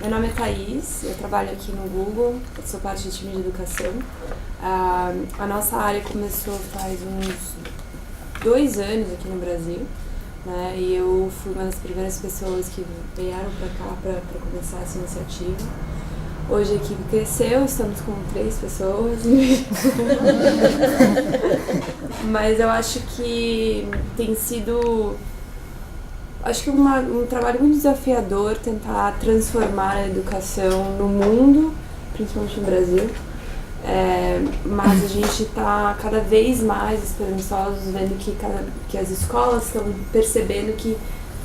Meu nome é Thaís, eu trabalho aqui no Google, eu sou parte do time de educação. A nossa área começou faz uns 2 anos aqui no Brasil, né? E eu fui uma das primeiras pessoas que vieram para cá para começar essa iniciativa. Hoje a equipe cresceu, estamos com 3 pessoas. Mas eu acho que tem sido um trabalho muito desafiador tentar transformar a educação no mundo, principalmente no Brasil. Mas a gente está cada vez mais esperançosos, vendo que as escolas estão percebendo que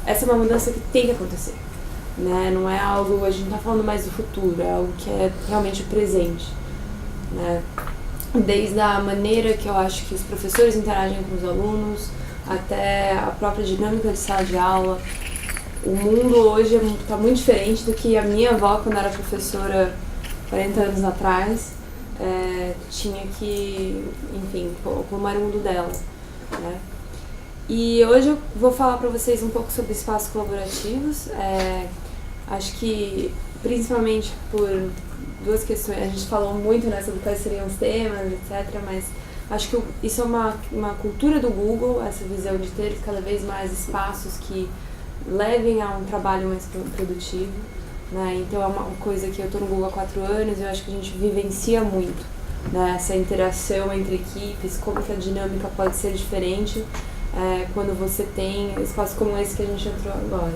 essa é uma mudança que tem que acontecer. Né? Não é algo, a gente não está falando mais do futuro, é algo que é realmente o presente. Né? Desde a maneira que eu acho que os professores interagem com os alunos, até a própria dinâmica de sala de aula. O mundo hoje está muito diferente do que a minha avó, quando era professora 40 anos atrás, tinha que, enfim, como era o mundo dela. Né? E hoje eu vou falar para vocês um pouco sobre espaços colaborativos. Acho que, principalmente por 2 questões, a gente falou muito sobre quais seriam os temas, etc., mas acho que isso é uma cultura do Google, essa visão de ter cada vez mais espaços que levem a um trabalho mais produtivo. Né? Então é uma coisa que eu estou no Google há 4 anos e eu acho que a gente vivencia muito, né? Essa interação entre equipes, como que a dinâmica pode ser diferente quando você tem espaços como esse que a gente entrou agora.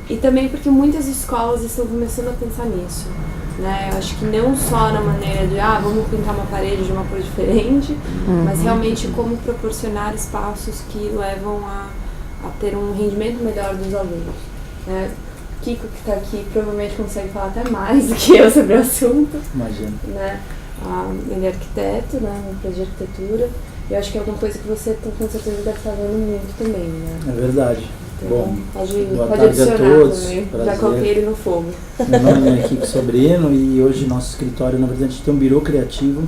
E também porque muitas escolas estão começando a pensar nisso. Né? Eu acho que não só na maneira de vamos pintar uma parede de uma cor diferente, mas realmente como proporcionar espaços que levam a ter um rendimento melhor dos alunos. Né? Kiko, que está aqui, provavelmente consegue falar até mais do que eu sobre o assunto. Imagino. Né? Ele é arquiteto, né? Um projeto de arquitetura, e eu acho que é alguma coisa que você com certeza deve estar vendo muito também. Né? É verdade. Então, Bom, pode adicionar a todos. também. Prazer. Já coloquei ele no fogo. Meu nome é Kiko Sobrino e hoje nosso escritório, na verdade, a gente tem um birô criativo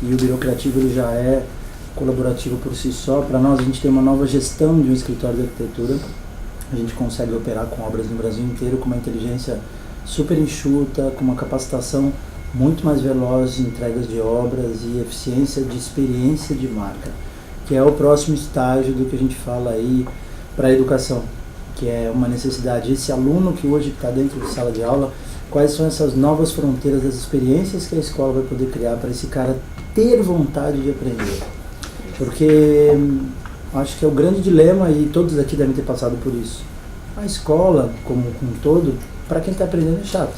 e o birô criativo ele já é colaborativo por si só. Para nós, a gente tem uma nova gestão de um escritório de arquitetura. A gente consegue operar com obras no Brasil inteiro com uma inteligência super enxuta, com uma capacitação muito mais veloz de entregas de obras e eficiência de experiência de marca, que é o próximo estágio do que a gente fala aí para a educação, que é uma necessidade. Esse aluno que hoje está dentro de sala de aula, quais são essas novas fronteiras das experiências que a escola vai poder criar para esse cara ter vontade de aprender? Porque acho que é o grande dilema e todos aqui devem ter passado por isso. A escola, como um todo, para quem está aprendendo é chato.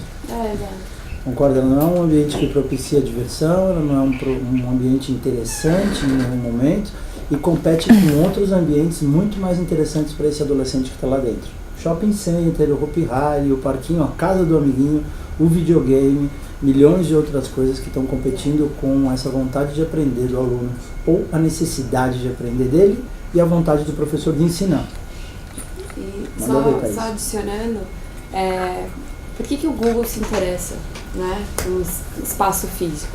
Concorda? Ela não é um ambiente que propicia diversão, ela não é um ambiente interessante em nenhum momento e compete com outros ambientes muito mais interessantes para esse adolescente que está lá dentro. Shopping center, o Hopi Hari, o parquinho, a casa do amiguinho, o videogame, milhões de outras coisas que estão competindo com essa vontade de aprender do aluno ou a necessidade de aprender dele e a vontade do professor de ensinar. E só adicionando, por que o Google se interessa, né, pelo espaço físico?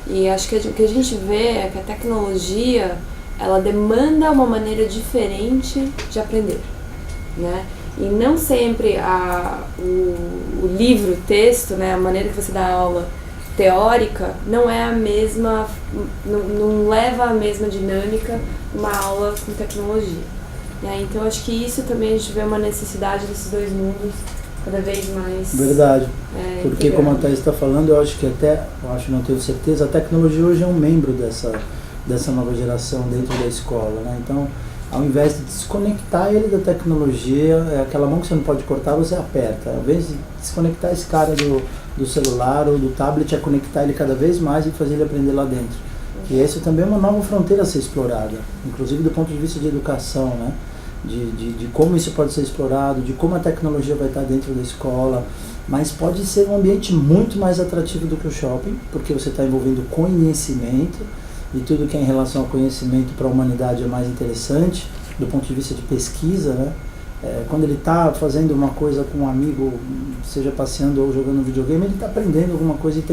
E acho que o que a gente vê é que a tecnologia ela demanda uma maneira diferente de aprender, né? E não sempre o livro, o texto, né, a maneira que você dá aula teórica não é a mesma, não leva a mesma dinâmica uma aula com tecnologia. Né? Então acho que isso também a gente vê uma necessidade desses 2 mundos cada vez mais. Verdade. Porque integrado. como a Thaís está falando, eu acho que não tenho certeza, a tecnologia hoje é um membro dessa nova geração dentro da escola, né? Então, ao invés de desconectar ele da tecnologia, aquela mão que você não pode cortar, você aperta. Ao invés de desconectar esse cara do celular ou do tablet, é conectar ele cada vez mais e fazer ele aprender lá dentro. E essa também é uma nova fronteira a ser explorada, inclusive do ponto de vista de educação, né? De como isso pode ser explorado, de como a tecnologia vai estar dentro da escola, mas pode ser um ambiente muito mais atrativo do que o shopping, porque você está envolvendo conhecimento, e tudo que é em relação ao conhecimento para a humanidade é mais interessante, do ponto de vista de pesquisa, né? Quando ele está fazendo uma coisa com um amigo, seja passeando ou jogando videogame, ele está aprendendo alguma coisa e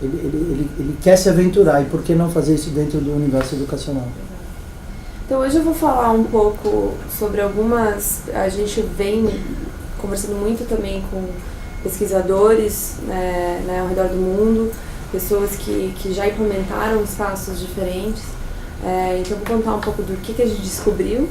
ele quer se aventurar, e por que não fazer isso dentro do universo educacional? Então hoje eu vou falar um pouco sobre algumas... A gente vem conversando muito também com pesquisadores né, ao redor do mundo, pessoas que já implementaram espaços diferentes. Então eu vou contar um pouco do que a gente descobriu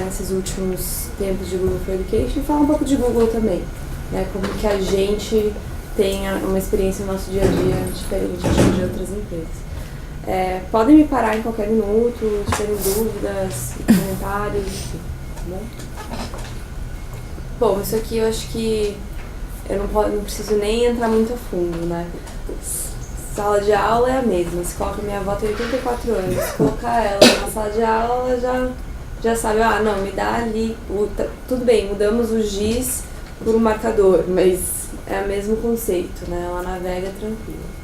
nesses últimos tempos de Google for Education e falar um pouco de Google também, né, como que a gente tem uma experiência no nosso dia a dia diferente de outras empresas. Podem me parar em qualquer minuto, se tiverem dúvidas, comentários, enfim, tá bom? Bom, isso aqui eu acho que eu não preciso nem entrar muito a fundo, né? Sala de aula é a mesma. Se coloca minha avó tem 84 anos, se colocar ela na sala de aula, ela já sabe, não, me dá ali, tudo bem, mudamos o giz por um marcador, mas é o mesmo conceito, né? Ela navega tranquila.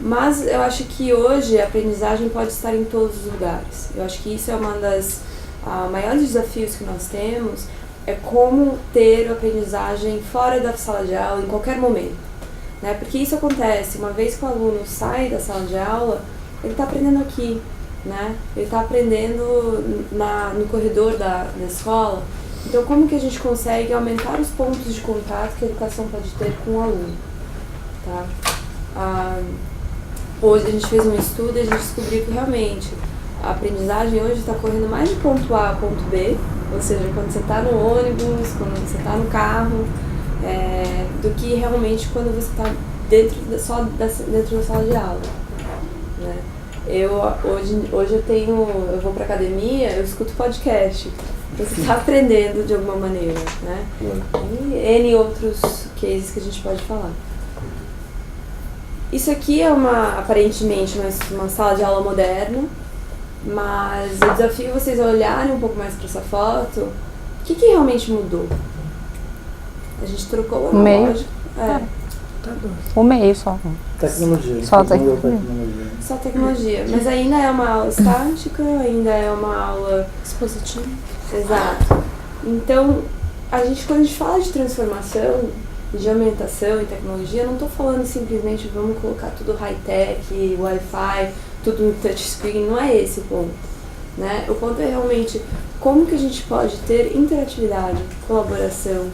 Mas eu acho que hoje a aprendizagem pode estar em todos os lugares. Eu acho que isso é uma das maiores desafios que nós temos, é como ter a aprendizagem fora da sala de aula em qualquer momento, né? Porque isso acontece, uma vez que o aluno sai da sala de aula, ele está aprendendo aqui, né? Ele está aprendendo no corredor da escola. Então, como que a gente consegue aumentar os pontos de contato que a educação pode ter com o aluno, tá? Hoje a gente fez um estudo e a gente descobriu que realmente a aprendizagem hoje está correndo mais de ponto A a ponto B, ou seja, quando você está no ônibus, quando você está no carro, do que realmente quando você está dentro da sala de aula, né? Hoje eu vou para academia, eu escuto podcast. Você está aprendendo de alguma maneira, né? E N outros cases que a gente pode falar. Isso aqui é aparentemente uma sala de aula moderna, mas eu desafio vocês a olharem um pouco mais para essa foto. O que realmente mudou? A gente trocou o analógico. O meio só. Tecnologia. Só tecnologia. Mas ainda é uma aula estática, ainda é uma aula expositiva. Exato. Então, quando a gente fala de transformação, de aumentação em tecnologia, eu não estou falando simplesmente vamos colocar tudo high-tech, Wi-Fi, tudo no touchscreen, não é esse o ponto, né? O ponto é realmente como que a gente pode ter interatividade, colaboração,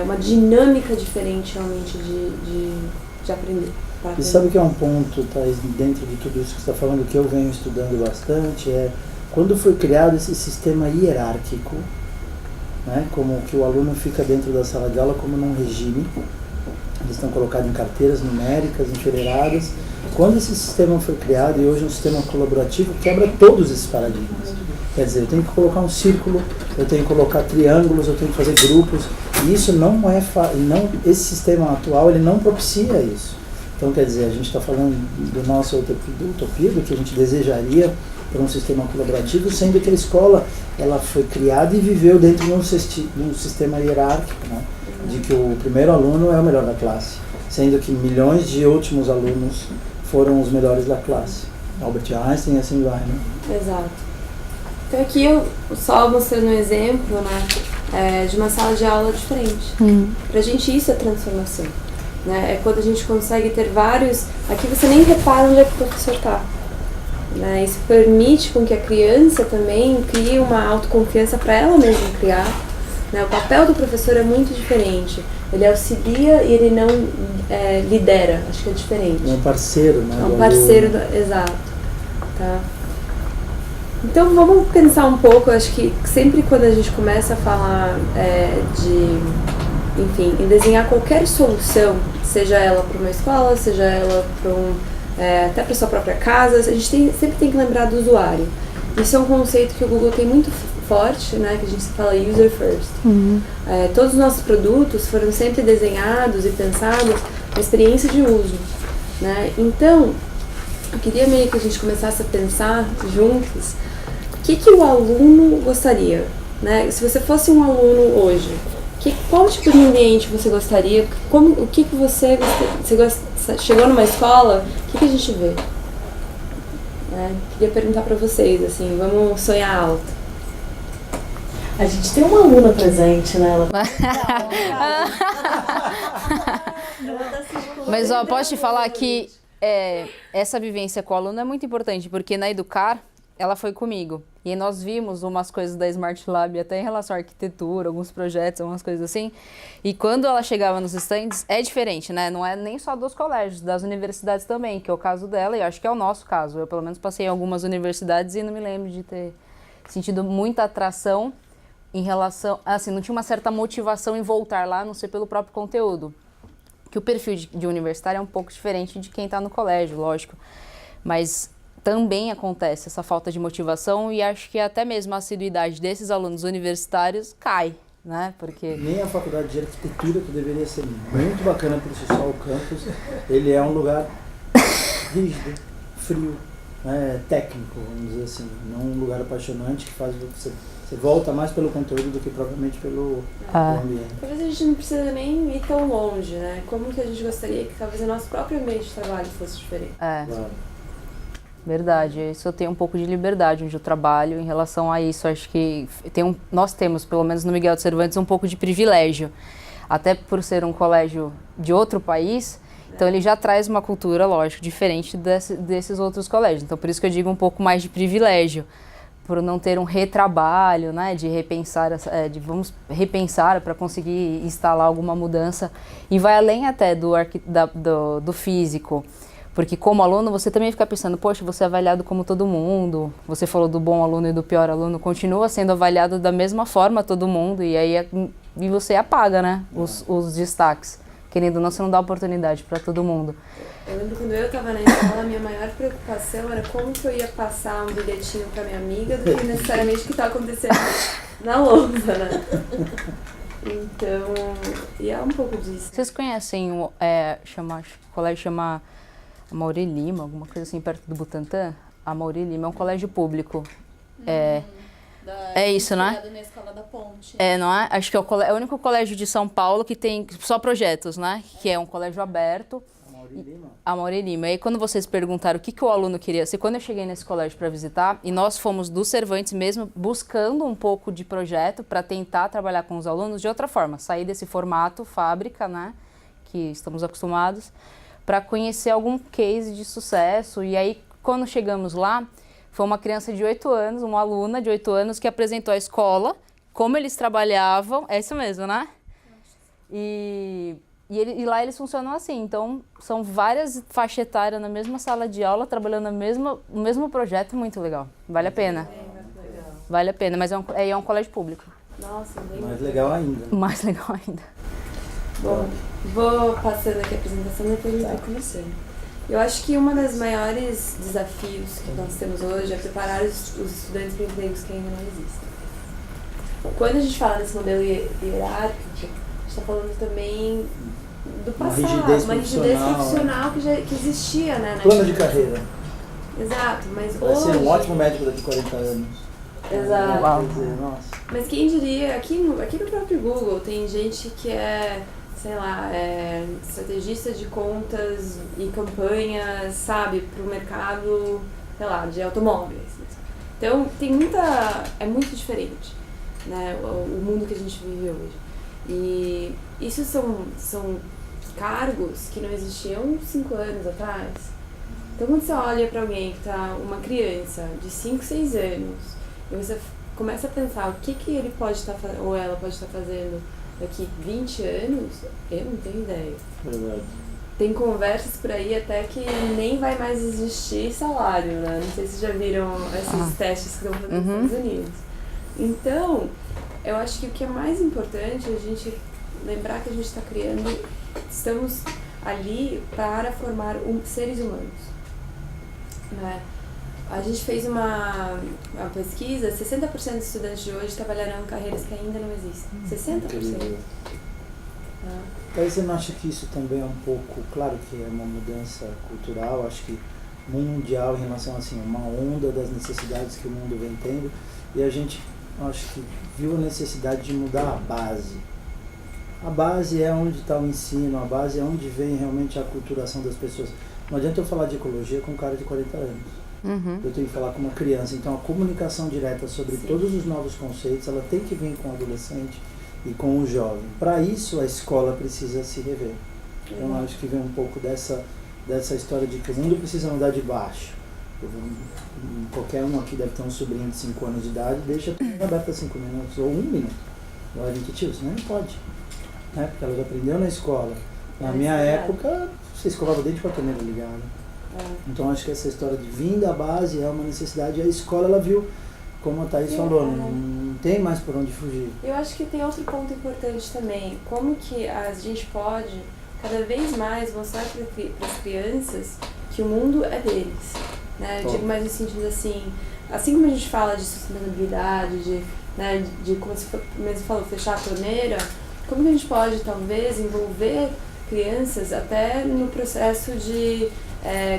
uma dinâmica diferente realmente de aprender. E sabe que é um ponto, Thais, dentro de tudo isso que você está falando, que eu venho estudando bastante, quando foi criado esse sistema hierárquico, né, como que o aluno fica dentro da sala de aula como num regime, eles estão colocados em carteiras numéricas, enfileiradas. Quando esse sistema foi criado, e hoje é um sistema colaborativo, quebra todos esses paradigmas. Quer dizer, eu tenho que colocar um círculo, eu tenho que colocar triângulos, eu tenho que fazer grupos, e isso esse sistema atual, ele não propicia isso. Então, quer dizer, a gente está falando do nosso utopia, do que a gente desejaria para um sistema colaborativo, sendo que a escola ela foi criada e viveu dentro de um sistema hierárquico, né? De que o primeiro aluno é o melhor da classe, sendo que milhões de últimos alunos foram os melhores da classe. Albert Einstein e assim vai, né? Exato. Então aqui eu só mostrando um exemplo, né, de uma sala de aula diferente. Pra gente isso é transformação, né? É quando a gente consegue ter vários... Aqui você nem repara onde é que o professor está. Né? Isso permite com que a criança também crie uma autoconfiança para ela mesma criar. Né? O papel do professor é muito diferente. Ele auxilia e ele não lidera. Acho que é diferente. É um parceiro, né? É um parceiro, exato. Tá? Então vamos pensar um pouco. Acho que sempre quando a gente começa a falar em desenhar qualquer solução, seja ela para uma escola, seja ela para até para sua própria casa, a gente sempre tem que lembrar do usuário. Isso é um conceito que o Google tem muito forte, né, que a gente fala user first. Todos os nossos produtos foram sempre desenhados e pensados na experiência de uso, né? Então, eu queria meio que a gente começasse a pensar juntos o que o aluno gostaria, né? Se você fosse um aluno hoje, qual tipo de ambiente você gostaria? O que você chegou numa escola, o que a gente vê? Queria perguntar para vocês, assim, vamos sonhar alto. A gente tem uma aluna presente, né? Mas posso te falar que essa vivência com o aluno é muito importante, porque na Educar ela foi comigo. E nós vimos umas coisas da Smart Lab, até em relação à arquitetura, alguns projetos, algumas coisas assim. E quando ela chegava nos stands, é diferente, né? Não é nem só dos colégios, das universidades também, que é o caso dela, e acho que é o nosso caso. Eu, pelo menos, passei em algumas universidades e não me lembro de ter sentido muita atração em relação... Assim, não tinha uma certa motivação em voltar lá, a não ser pelo próprio conteúdo. Que o perfil de universitário é um pouco diferente de quem está no colégio, lógico. Mas também acontece essa falta de motivação e acho que até mesmo a assiduidade desses alunos universitários cai, né? Porque... Nem a faculdade de arquitetura, que deveria ser muito bacana por si só, o campus, ele é um lugar rígido, frio, né? Técnico, vamos dizer assim. Não um lugar apaixonante que faz você volta mais pelo conteúdo do que propriamente pelo ambiente. Talvez a gente não precisa nem ir tão longe, né? Como que a gente gostaria que talvez o nosso próprio ambiente de trabalho fosse diferente. Claro. Verdade, isso eu tenho um pouco de liberdade onde eu trabalho em relação a isso. Acho que nós temos, pelo menos no Miguel de Cervantes, um pouco de privilégio. Até por ser um colégio de outro país, então ele já traz uma cultura, lógico, diferente desses outros colégios. Então por isso que eu digo um pouco mais de privilégio, por não ter um retrabalho, né, de repensar, vamos repensar para conseguir instalar alguma mudança. E vai além até do físico. Porque como aluno, você também fica pensando, poxa, você é avaliado como todo mundo. Você falou do bom aluno e do pior aluno, continua sendo avaliado da mesma forma todo mundo. E aí e você apaga, né, os destaques. Querendo ou não, você não dá oportunidade para todo mundo. Eu lembro quando eu estava na escola, a minha maior preocupação era como que eu ia passar um bilhetinho para minha amiga do que necessariamente o que estava acontecendo na lousa, né? Então, e é um pouco disso. Vocês conhecem o colégio chama Amaury Lima, alguma coisa assim, perto do Butantã? Amaury Lima é um colégio público. É isso, né? Na Escola da Ponte. Não é? Acho que é o único colégio de São Paulo que tem só projetos, né? Que é um colégio aberto. Amaury Lima. E aí quando vocês perguntaram o que o aluno queria ser, quando eu cheguei nesse colégio para visitar, e nós fomos do Cervantes mesmo, buscando um pouco de projeto para tentar trabalhar com os alunos de outra forma, sair desse formato fábrica, né? Que estamos acostumados, para conhecer algum case de sucesso. E aí, quando chegamos lá, foi uma criança de 8 anos, uma aluna de 8 anos, que apresentou à escola como eles trabalhavam. É isso mesmo, né? E lá eles funcionam assim. Então, são várias faixas etárias na mesma sala de aula, trabalhando no mesmo projeto. Muito legal. Vale a pena. Vale a pena, mas é um colégio público. Nossa, bem Mais legal ainda. Mais legal ainda. Bom, vou passando aqui a apresentação e depois a gente vai começando. Eu acho que um dos maiores desafios que nós temos hoje é preparar os estudantes para empregos que ainda não existem. Quando a gente fala nesse modelo hierárquico, a gente está falando também do passado, uma rigidez profissional que existia, né? Plano de carreira. Exato, mas Vai hoje... ser um ótimo médico daqui a 40 anos. Exato. Quer dizer, nossa. Mas quem diria, aqui no próprio Google tem gente que é, sei lá, estrategista de contas e campanhas, sabe, para o mercado, sei lá, de automóveis. Então, é muito diferente, né, o mundo que a gente vive hoje. E isso são cargos que não existiam 5 anos atrás. Então, quando você olha para alguém que está, uma criança de 5, 6 anos, e você começa a pensar o que ele pode estar fazendo, ou ela pode estar fazendo daqui 20 anos, eu não tenho ideia. Verdade. Tem conversas por aí até que nem vai mais existir salário, né? Não sei se vocês já viram esses testes que estão fazendo nos Estados Unidos. Então, eu acho que o que é mais importante é a gente lembrar que a gente está estamos ali para formar seres humanos, né? A gente fez uma pesquisa, 60% dos estudantes de hoje trabalharão em carreiras que ainda não existem. 60%. Aí você não acha que isso também é um pouco, claro que é uma mudança cultural, acho que mundial em relação assim, uma onda das necessidades que o mundo vem tendo, e a gente, acho que viu a necessidade de mudar a base. A base é onde está o ensino, a base é onde vem realmente a aculturação das pessoas. Não adianta eu falar de ecologia com um cara de 40 anos. Eu tenho que falar com uma criança. Então a comunicação direta sobre todos os novos conceitos, ela tem que vir com o adolescente e com o jovem. Para isso a escola precisa se rever. Então acho que vem um pouco dessa história de que o mundo precisa mudar de baixo. Qualquer um aqui deve ter um sobrinho de 5 anos de idade, deixa a torneira aberta 5 minutos ou 1 minuto. Agora a gente, tio, senão não pode. Né? Porque ela já aprendeu na escola. Na minha época, você escovava o dente com a torneira ligada. Então acho que essa história de vir da base é uma necessidade. A escola, ela viu, como a Thaís falou, não tem mais por onde fugir. Eu acho que tem outro ponto importante também. Como que a gente pode, cada vez mais, mostrar para as crianças que o mundo é deles. Né? Eu digo mais no sentido assim como a gente fala de sustentabilidade, de como você mesmo falou, fechar a torneira, como que a gente pode, talvez, envolver crianças até no processo de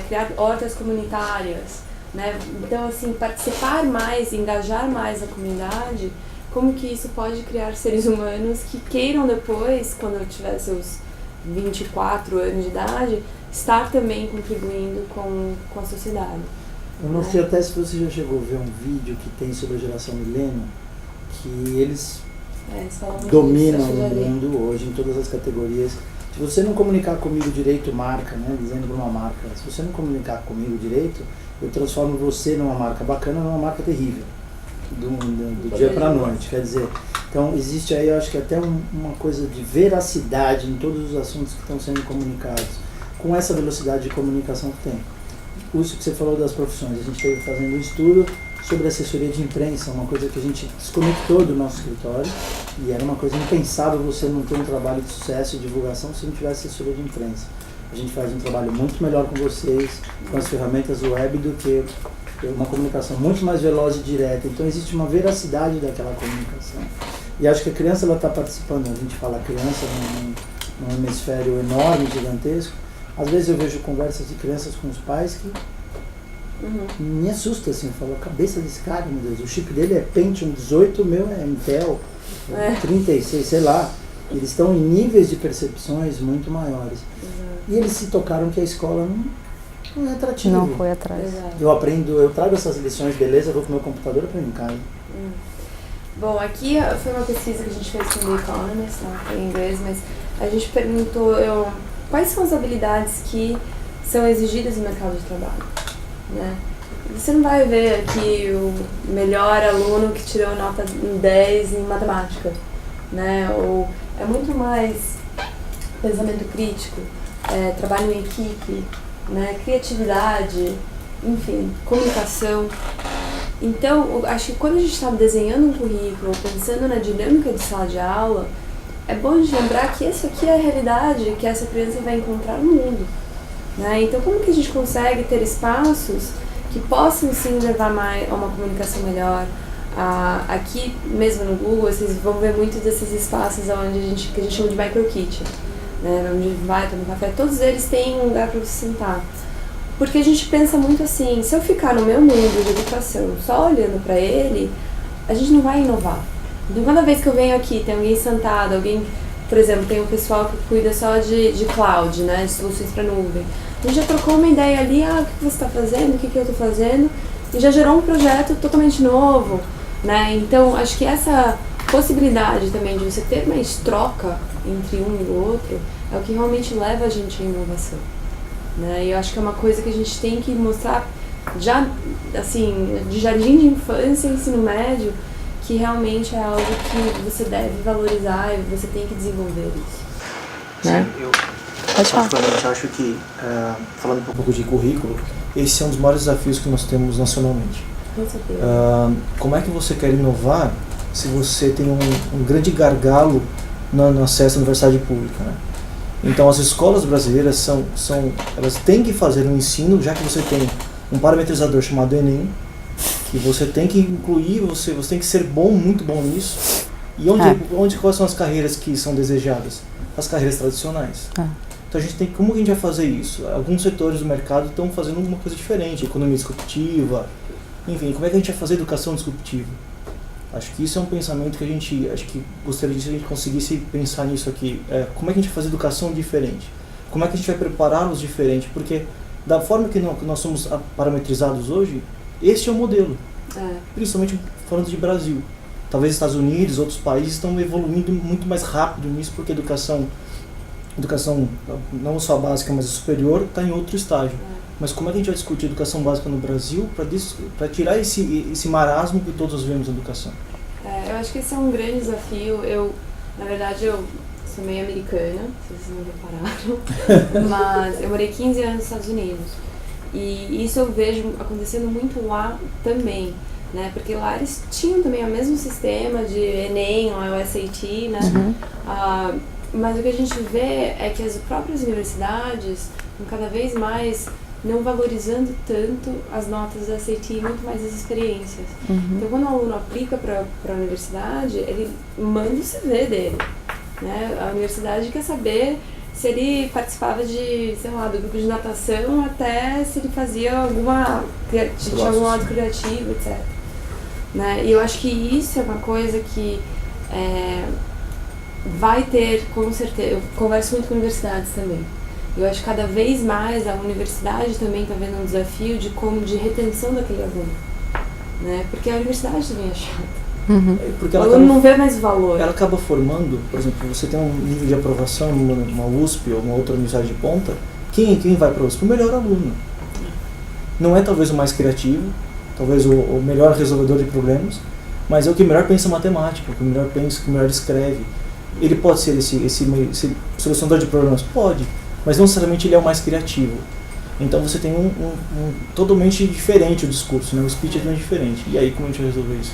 criar hortas comunitárias, né? Então, assim, participar mais, engajar mais a comunidade, como que isso pode criar seres humanos que queiram depois, quando tiver seus 24 anos de idade, estar também contribuindo com a sociedade. Eu não sei até se você já chegou a ver um vídeo que tem sobre a geração milênio, que eles dominam o mundo hoje em todas as categorias. Se você não comunicar comigo direito, marca, né? Dizendo para uma marca, se você não comunicar comigo direito, eu transformo você numa marca bacana numa marca terrível, do dia para a noite. Quer dizer, então existe aí, eu acho que até uma coisa de veracidade em todos os assuntos que estão sendo comunicados, com essa velocidade de comunicação que tem. Isso que você falou das profissões, a gente esteve fazendo um estudo sobre assessoria de imprensa, uma coisa que a gente desconectou do nosso escritório, e era uma coisa impensável você não ter um trabalho de sucesso e divulgação se não tivesse assessoria de imprensa. A gente faz um trabalho muito melhor com vocês, com as ferramentas web, do que uma comunicação muito mais veloz e direta. Então existe uma veracidade daquela comunicação. E acho que a criança está participando, a gente fala criança num hemisfério enorme, gigantesco. Às vezes eu vejo conversas de crianças com os pais que me assusta, assim, eu falo, a cabeça desse cara, meu Deus, o chip dele é Pentium 18, o meu é Intel 36, sei lá. Eles estão em níveis de percepções muito maiores. E eles se tocaram que a escola não é atrativa. Não foi atrás. Eu trago essas lições, beleza, vou pro meu computador e aprendo em casa. Bom, aqui foi uma pesquisa que a gente fez com o The Economist, não foi em inglês, mas a gente perguntou quais são as habilidades que são exigidas no mercado de trabalho, né? Você não vai ver aqui o melhor aluno que tirou nota 10 em matemática, né? Ou é muito mais pensamento crítico, trabalho em equipe, né? Criatividade, enfim, comunicação. Então, eu acho que quando a gente está desenhando um currículo, pensando na dinâmica de sala de aula, é bom a gente lembrar que isso aqui é a realidade que essa criança vai encontrar no mundo, né? Então, como que a gente consegue ter espaços que possam sim levar mais a uma comunicação melhor? Aqui mesmo no Google, vocês vão ver muitos desses espaços onde que a gente chama de micro-kitchen, né? Onde vai tomar café, todos eles têm um lugar para você sentar. Porque a gente pensa muito assim, se eu ficar no meu mundo de educação só olhando para ele, a gente não vai inovar. Então, cada vez que eu venho aqui, tem alguém sentado, por exemplo, tem um pessoal que cuida só de cloud, né, de soluções para nuvem. A gente já trocou uma ideia ali, o que você está fazendo, o que eu estou fazendo, e já gerou um projeto totalmente novo, né? Então, acho que essa possibilidade também de você ter mais troca entre um e o outro é o que realmente leva a gente à inovação, né? E eu acho que é uma coisa que a gente tem que mostrar já, assim, de jardim de infância, ensino médio, que realmente é algo que você deve valorizar e você tem que desenvolver isso. Né? Sim, eu particularmente acho que, falando um pouco de currículo, esse é um dos maiores desafios que nós temos nacionalmente. Com certeza. Como é que você quer inovar se você tem um grande gargalo no acesso à universidade pública, né? Então as escolas brasileiras elas têm que fazer um ensino, já que você tem um parametrizador chamado Enem, que você tem que incluir, você tem que ser muito bom nisso. E quais são as carreiras que são desejadas? As carreiras tradicionais. Então como a gente vai fazer isso? Alguns setores do mercado estão fazendo alguma coisa diferente, economia disruptiva, enfim, como é que a gente vai fazer educação disruptiva? Acho que isso é um pensamento que acho que gostaria de que a gente conseguisse pensar nisso aqui. Como é que a gente vai fazer educação diferente? Como é que a gente vai prepará-los diferente? Porque da forma que nós somos parametrizados hoje, este é o modelo. Principalmente falando de Brasil. Talvez Estados Unidos, outros países estão evoluindo muito mais rápido nisso, porque a educação não só básica, mas a superior, está em outro estágio. Mas como é que a gente vai discutir educação básica no Brasil para tirar esse marasmo que todos vemos na educação? Eu acho que esse é um grande desafio. Na verdade, eu sou meio americana, se vocês não repararam, mas eu morei 15 anos nos Estados Unidos. E isso eu vejo acontecendo muito lá também, né? Porque lá eles tinham também o mesmo sistema de Enem, ou SAT, né? Mas o que a gente vê é que as próprias universidades estão cada vez mais não valorizando tanto as notas do SAT e muito mais as experiências. Então, quando o aluno aplica para a universidade, ele manda o CV dele, né? A universidade quer saber se ele participava de, sei lá, do grupo de natação, até se ele fazia tinha algum lado criativo, etc. Né? E eu acho que isso é uma coisa que vai ter, com certeza. Eu converso muito com universidades também. Eu acho que cada vez mais a universidade também está vendo um desafio de retenção daquele aluno, né? Porque a universidade também é chata. Porque o aluno não vê mais valor. Ela acaba formando, por exemplo, você tem um nível de aprovação numa USP ou uma outra universidade de ponta, quem vai para a USP? O melhor aluno. Não é talvez o mais criativo, talvez o melhor resolvedor de problemas, mas é o que melhor pensa matemática, o que melhor pensa, o que melhor escreve. Ele pode ser esse solucionador de problemas? Pode. Mas não necessariamente ele é o mais criativo. Então você tem um totalmente diferente o discurso, né? O speech é totalmente diferente. E aí como a gente vai resolver isso?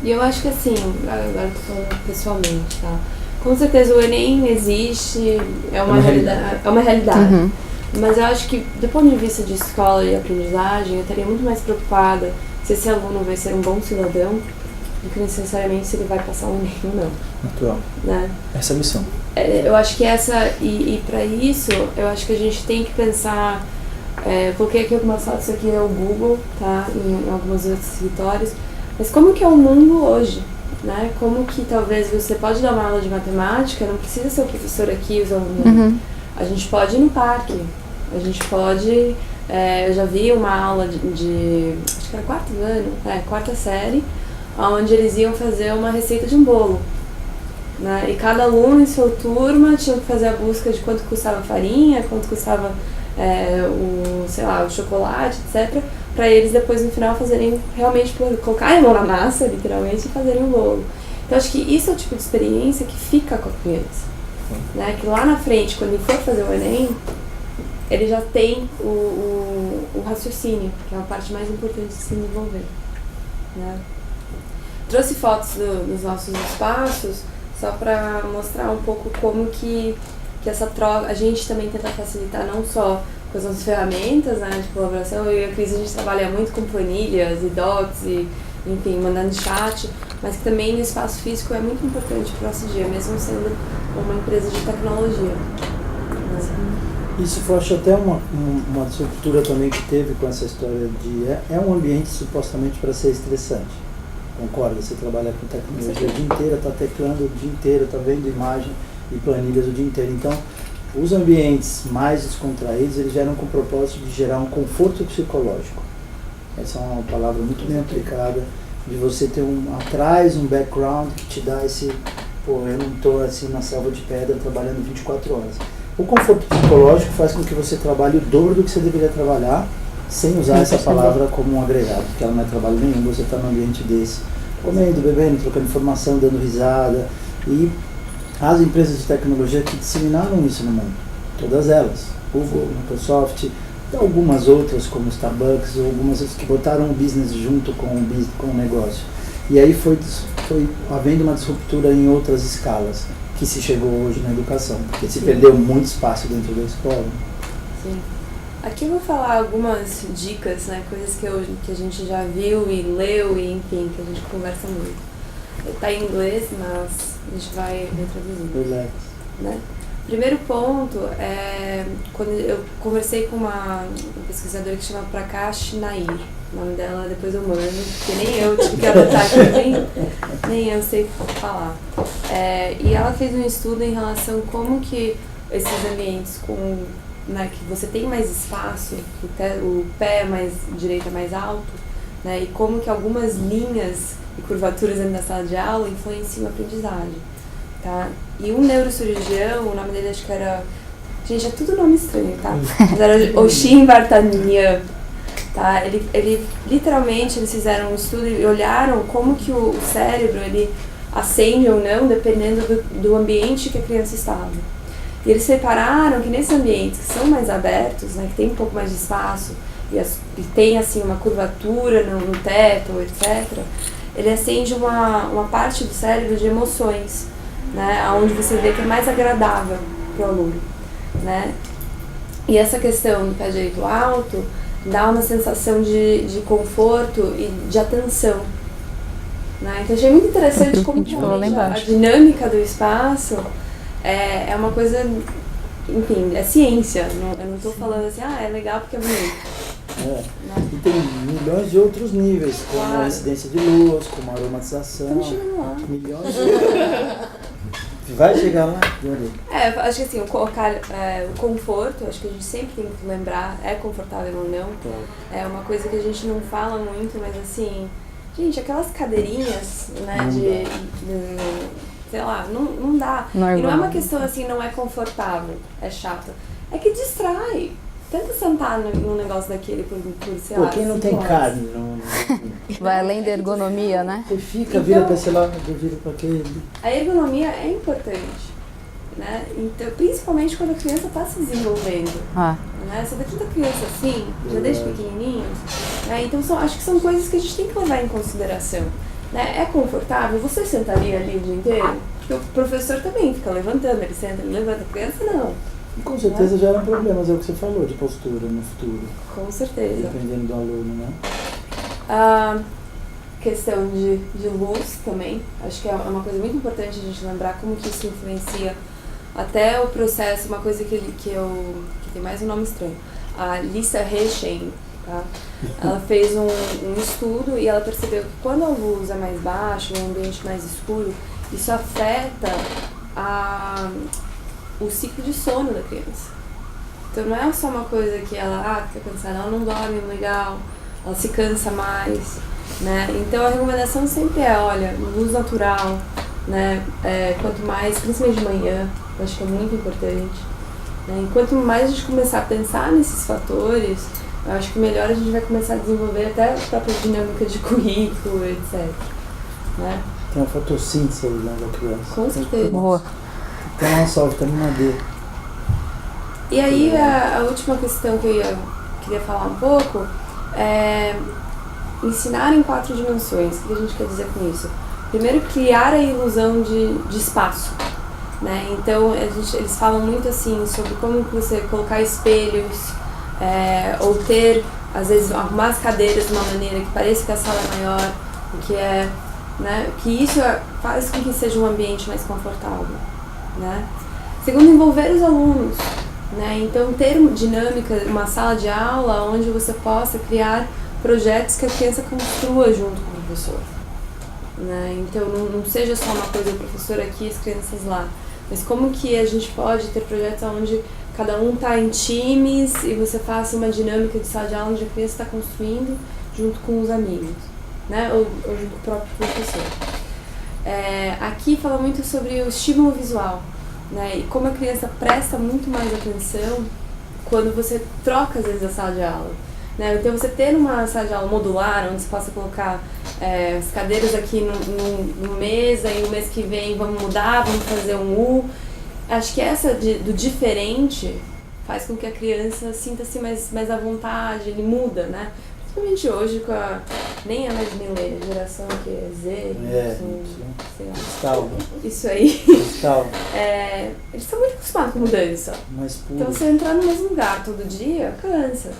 E eu acho que assim, agora eu tô falando pessoalmente, tá? Com certeza o Enem existe, é uma realidade. Mas eu acho que do ponto de vista de escola e aprendizagem, eu estaria muito mais preocupada se esse aluno vai ser um bom cidadão do que necessariamente se ele vai passar um Enem ou não. Natural. Né? Essa é a missão. Eu acho que e para isso, eu acho que a gente tem que pensar, coloquei aqui algumas fotos aqui no Google, tá? Em alguns outros escritórios, mas como que é o mundo hoje, né? Como que talvez você pode dar uma aula de matemática, não precisa ser o professor aqui, os alunos. A gente pode ir no parque, a gente pode, eu já vi uma aula de acho que era quarta série, onde eles iam fazer uma receita de um bolo. Né? E cada aluno em sua turma tinha que fazer a busca de quanto custava a farinha, quanto custava o chocolate, etc. Para eles depois no final fazerem realmente, colocarem a mão na massa, literalmente, e fazerem o bolo. Então acho que isso é o tipo de experiência que fica com a criança. Né? Que lá na frente, quando ele for fazer o Enem, ele já tem o raciocínio, que é a parte mais importante de se desenvolver. Né? Trouxe fotos dos nossos espaços só para mostrar um pouco como que essa troca, a gente também tenta facilitar não só com as nossas ferramentas, né, de colaboração. Eu e a Cris, a gente trabalha muito com planilhas e docs e, enfim, mandando chat, mas que também no espaço físico é muito importante para o nosso dia, mesmo sendo uma empresa de tecnologia. Isso eu acho até uma disruptura também que teve com essa história de... É um ambiente supostamente para ser estressante. Concorda? Você trabalha com tecnologia o dia inteiro, está teclando o dia inteiro, está vendo imagem e planilhas o dia inteiro. Então, os ambientes mais descontraídos, eles geram com o propósito de gerar um conforto psicológico. Essa é uma palavra muito bem aplicada, de você ter atrás um background que te dá esse... eu não estou assim na selva de pedra trabalhando 24 horas. O conforto psicológico faz com que você trabalhe o dobro do que você deveria trabalhar, sem usar essa palavra como um agregado, porque ela não é trabalho nenhum, você está num ambiente desse, comendo, bebendo, trocando informação, dando risada. E as empresas de tecnologia que disseminaram isso no mundo, todas elas, Google, Microsoft, algumas outras como Starbucks, ou algumas outras que botaram o business junto com o negócio. E aí foi havendo uma disruptura em outras escalas, que se chegou hoje na educação, porque se perdeu muito espaço dentro da escola. Sim. Aqui eu vou falar algumas dicas, né, coisas que a gente já viu e leu e, enfim, que a gente conversa muito. Está em inglês, mas a gente vai retraduzir. Relax. Né? Primeiro ponto é quando eu conversei com uma pesquisadora que chama Prakash Nair. O nome dela depois eu mando, porque nem eu tive que adotar aqui, nem eu sei falar. E ela fez um estudo em relação a como que esses ambientes né, que você tem mais espaço, o pé mais direito é mais alto, né, e como que algumas linhas e curvaturas dentro da sala de aula influenciam a aprendizagem. Tá? E um neurocirurgião, o nome dele acho que era Gente, é tudo nome estranho, tá? Mas era Oshin Vartanian, tá? Ele literalmente, eles fizeram um estudo e olharam como que o cérebro, ele acende ou não, dependendo do ambiente que a criança estava. E eles separaram que nesses ambientes que são mais abertos, né, que tem um pouco mais de espaço e tem assim uma curvatura no teto, etc., ele acende uma parte do cérebro de emoções, né, onde você vê que é mais agradável para o aluno, né? E essa questão do pé direito alto dá uma sensação de conforto e de atenção, né? Então achei muito interessante como que a dinâmica do espaço é uma coisa, enfim, é ciência. Eu não estou falando assim, é legal porque é bonito. E tem milhões de outros níveis, como a incidência de luz, como a aromatização. Estamos chegando lá. Milhões de... Vai chegar lá? Acho que assim, o conforto, acho que a gente sempre tem que lembrar, é confortável ou não. É uma coisa que a gente não fala muito, mas assim, gente, aquelas cadeirinhas, né, sei lá, não dá. E não é uma questão assim, não é confortável, é chato. É que distrai. Tenta sentar num negócio daquele por sei lá. Quem não tem carne, não... Vai além da ergonomia, né? Você fica, vira pra esse lado, vira pra aquele. A ergonomia é importante, né? Então, principalmente quando a criança está se desenvolvendo. Né? Você vê tanta criança assim, já desde pequenininho. Né? Então, acho que são coisas que a gente tem que levar em consideração. Né? É confortável? Você sentaria ali o dia inteiro? Porque o professor também fica levantando, ele senta, ele levanta. A criança não. Com certeza geram problemas, é o que você falou, de postura no futuro. Com certeza. Dependendo do aluno, né? A questão de luz também, acho que é uma coisa muito importante a gente lembrar como que isso influencia até o processo, uma coisa que tem mais um nome estranho. A Lisa Rechen, tá? Ela fez um estudo e ela percebeu que quando a luz é mais baixa, um ambiente mais escuro, isso afeta o ciclo de sono da criança. Então não é só uma coisa que ela fica cansada, ela não dorme legal, ela se cansa mais, né? Então a recomendação sempre olha, luz natural, né? Quanto mais, principalmente de manhã, eu acho que é muito importante, né? E quanto mais a gente começar a pensar nesses fatores, eu acho que melhor a gente vai começar a desenvolver até a própria dinâmica de currículo, etc. Né? Tem uma fotossíntese né, da criança. Com certeza. Boa. Tem uma só, vitamina D. E aí a última questão que eu queria falar um pouco é ensinar em 4 dimensões. O que a gente quer dizer com isso? Primeiro, criar a ilusão de espaço. Né? Então, eles falam muito assim sobre como você colocar espelhos ou ter, às vezes, arrumar as cadeiras de uma maneira que pareça que a sala é maior, né? Que isso faz com que seja um ambiente mais confortável. Né? Segundo, envolver os alunos, né? Então ter uma dinâmica, uma sala de aula onde você possa criar projetos que a criança construa junto com o professor, né? Então não seja só uma coisa o professor aqui e as crianças lá, mas como que a gente pode ter projetos onde cada um está em times e você faça uma dinâmica de sala de aula onde a criança está construindo junto com os amigos, né? Ou junto com o próprio professor. Aqui fala muito sobre o estímulo visual, né? E como a criança presta muito mais atenção quando você troca, às vezes, a sala de aula. Né? Então, você ter uma sala de aula modular, onde você possa colocar as cadeiras aqui no mesa, e no mês que vem vamos mudar, vamos fazer um U. Acho que essa do diferente faz com que a criança sinta-se mais à vontade, ele muda, né? Principalmente hoje com nem é mais milênio, geração que é Z, sei lá. Isso aí. Eles estão muito acostumados com mudança. Então você entrar no mesmo lugar todo dia, cansa.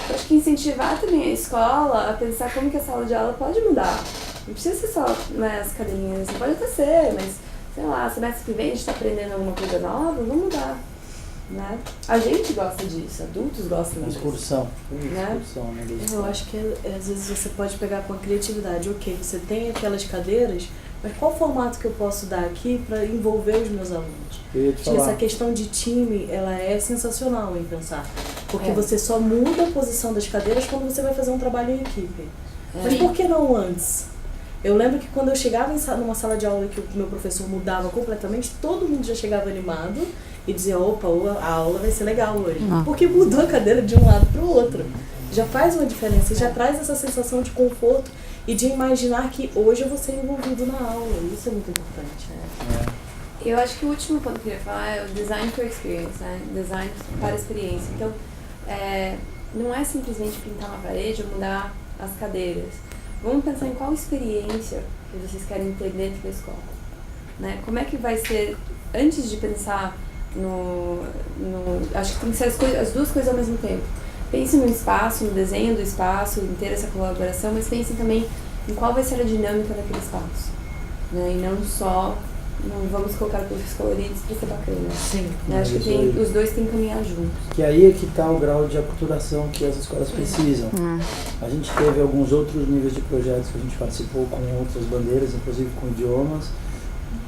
Eu acho que incentivar também a escola a pensar como que a sala de aula pode mudar. Não precisa ser só, né, as cadeirinhas, pode até ser, mas sei lá, semestre que vem a gente está aprendendo alguma coisa nova, vamos mudar. Né? A gente gosta disso, adultos gostam disso. Excursão. Né? Eu acho que às vezes você pode pegar com a criatividade. Ok, você tem aquelas cadeiras, mas qual formato que eu posso dar aqui para envolver os meus alunos? Essa questão de time, ela é sensacional em pensar. Porque você só muda a posição das cadeiras quando você vai fazer um trabalho em equipe. Mas por que não antes? Eu lembro que quando eu chegava numa sala de aula que o meu professor mudava completamente, todo mundo já chegava animado e dizer, opa, a aula vai ser legal hoje. Porque mudou a cadeira de um lado para o outro. Já faz uma diferença, já traz essa sensação de conforto e de imaginar que hoje eu vou ser envolvido na aula. Isso é muito importante, né? Eu acho que o último ponto que eu ia falar é o design for experience, né? Design para experiência. Então, não é simplesmente pintar uma parede ou mudar as cadeiras. Vamos pensar em qual experiência que vocês querem ter dentro da escola, né? Como é que vai ser, antes de pensar acho que tem que ser as duas coisas ao mesmo tempo. Pense no espaço, no desenho do espaço, em ter essa colaboração, mas pense também em qual vai ser a dinâmica daquele espaço, né? E não só, não vamos colocar cores coloridas para ser bacana. Sim. Né? Acho que os dois têm que caminhar juntos. Que aí é que está o grau de aculturação que as escolas precisam. A gente teve alguns outros níveis de projetos que a gente participou com outras bandeiras, inclusive com idiomas.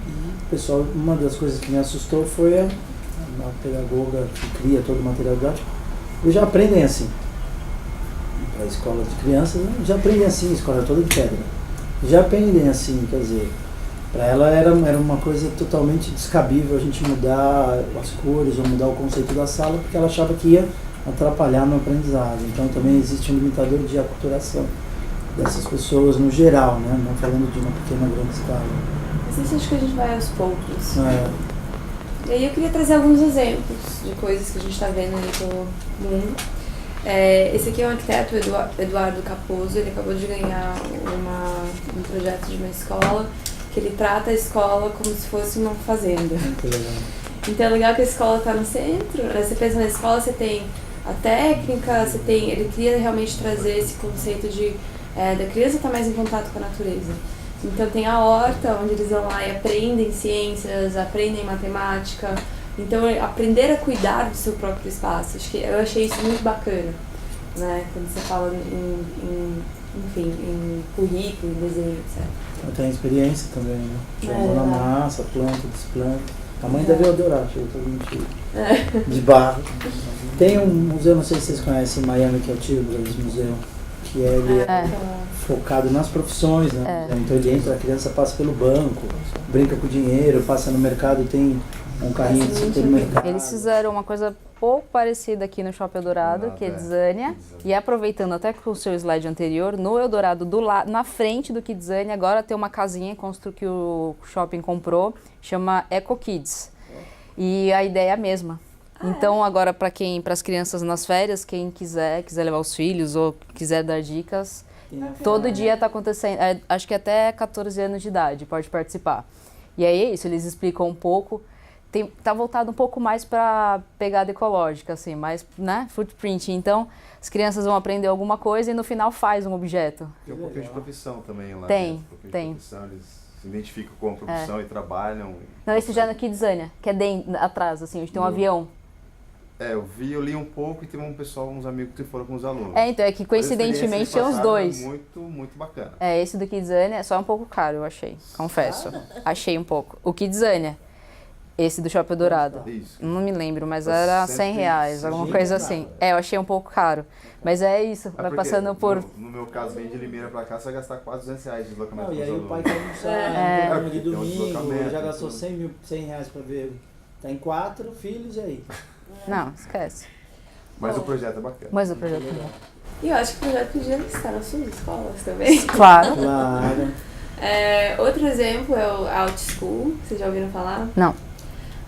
E, pessoal, uma das coisas que me assustou foi a pedagoga que cria todo o material didático. Eles já aprendem assim. Para a escola de crianças, já aprendem assim, a escola toda de pedra. Já aprendem assim, quer dizer, para ela era uma coisa totalmente descabível a gente mudar as cores ou mudar o conceito da sala, porque ela achava que ia atrapalhar no aprendizado. Então também existe um limitador de aculturação dessas pessoas no geral, né? Não falando de uma pequena grande escala. Mas isso acho que a gente vai aos poucos. E aí eu queria trazer alguns exemplos de coisas que a gente está vendo aí pelo mundo. Esse aqui é um arquiteto, Eduardo Capozzo. Ele acabou de ganhar um projeto de uma escola que ele trata a escola como se fosse uma fazenda. Então é legal que a escola está no centro, né? Você pensa na escola, você tem a técnica, ele queria realmente trazer esse conceito da criança estar mais em contato com a natureza. Então tem a horta, onde eles vão lá e aprendem ciências, aprendem matemática. Então aprender a cuidar do seu próprio espaço. Eu achei isso muito bacana, né? Quando você fala em currículo, em desenho, etc. Tem experiência também, né? Mão na massa, planta, desplanta. A mãe deve adorar, chega todo mundo cheio de barro. Tem um museu, não sei se vocês conhecem, em Miami, que é o Children's Museu, que ele é focado nas profissões, né? Então ele entra, a criança passa pelo banco, brinca com o dinheiro, passa no mercado e tem um carrinho de supermercado. Eles fizeram uma coisa pouco parecida aqui no Shopping Eldorado, que é Kidzania. E aproveitando até com o seu slide anterior, no Eldorado, na frente do Kidzania, agora tem uma casinha que o shopping comprou, chama Eco Kids. E a ideia é a mesma. Então agora para as crianças nas férias, quem quiser levar os filhos ou quiser dar dicas, todo dia está acontecendo, acho que até 14 anos de idade pode participar. E aí é isso, eles explicam um pouco. Tá voltado um pouco mais para pegada ecológica, assim, mais, né, footprint. Então, as crianças vão aprender alguma coisa e no final faz um objeto. Tem um pouquinho de profissão também lá. Tem, né? tem. Profissão, eles se identificam com a profissão e trabalham. Não, esse já é no Kidzania, que é atrás, assim, onde tem um avião. Eu li um pouco e teve uns amigos que foram com os alunos. Então, é que coincidentemente tinha os dois. Muito, muito bacana. Esse do Kidzania é só um pouco caro, eu achei, confesso. Achei um pouco. O Kidzania. Esse do Shopping Eldorado. Isso. Não me lembro, mas era R$100, alguma coisa assim. Eu achei um pouco caro. Mas é isso, vai passando por... No meu caso, vem de Limeira pra cá, você vai gastar quase R$200 de deslocamento. E aí o pai quer almoçar de domingo, já gastou R$100 pra ver. Tem 4 filhos e aí? Não, esquece. Mas o projeto é bacana. E eu acho que o projeto podia estar nas suas escolas também. Claro. Outro exemplo é o OutSchool, vocês já ouviram falar? Não.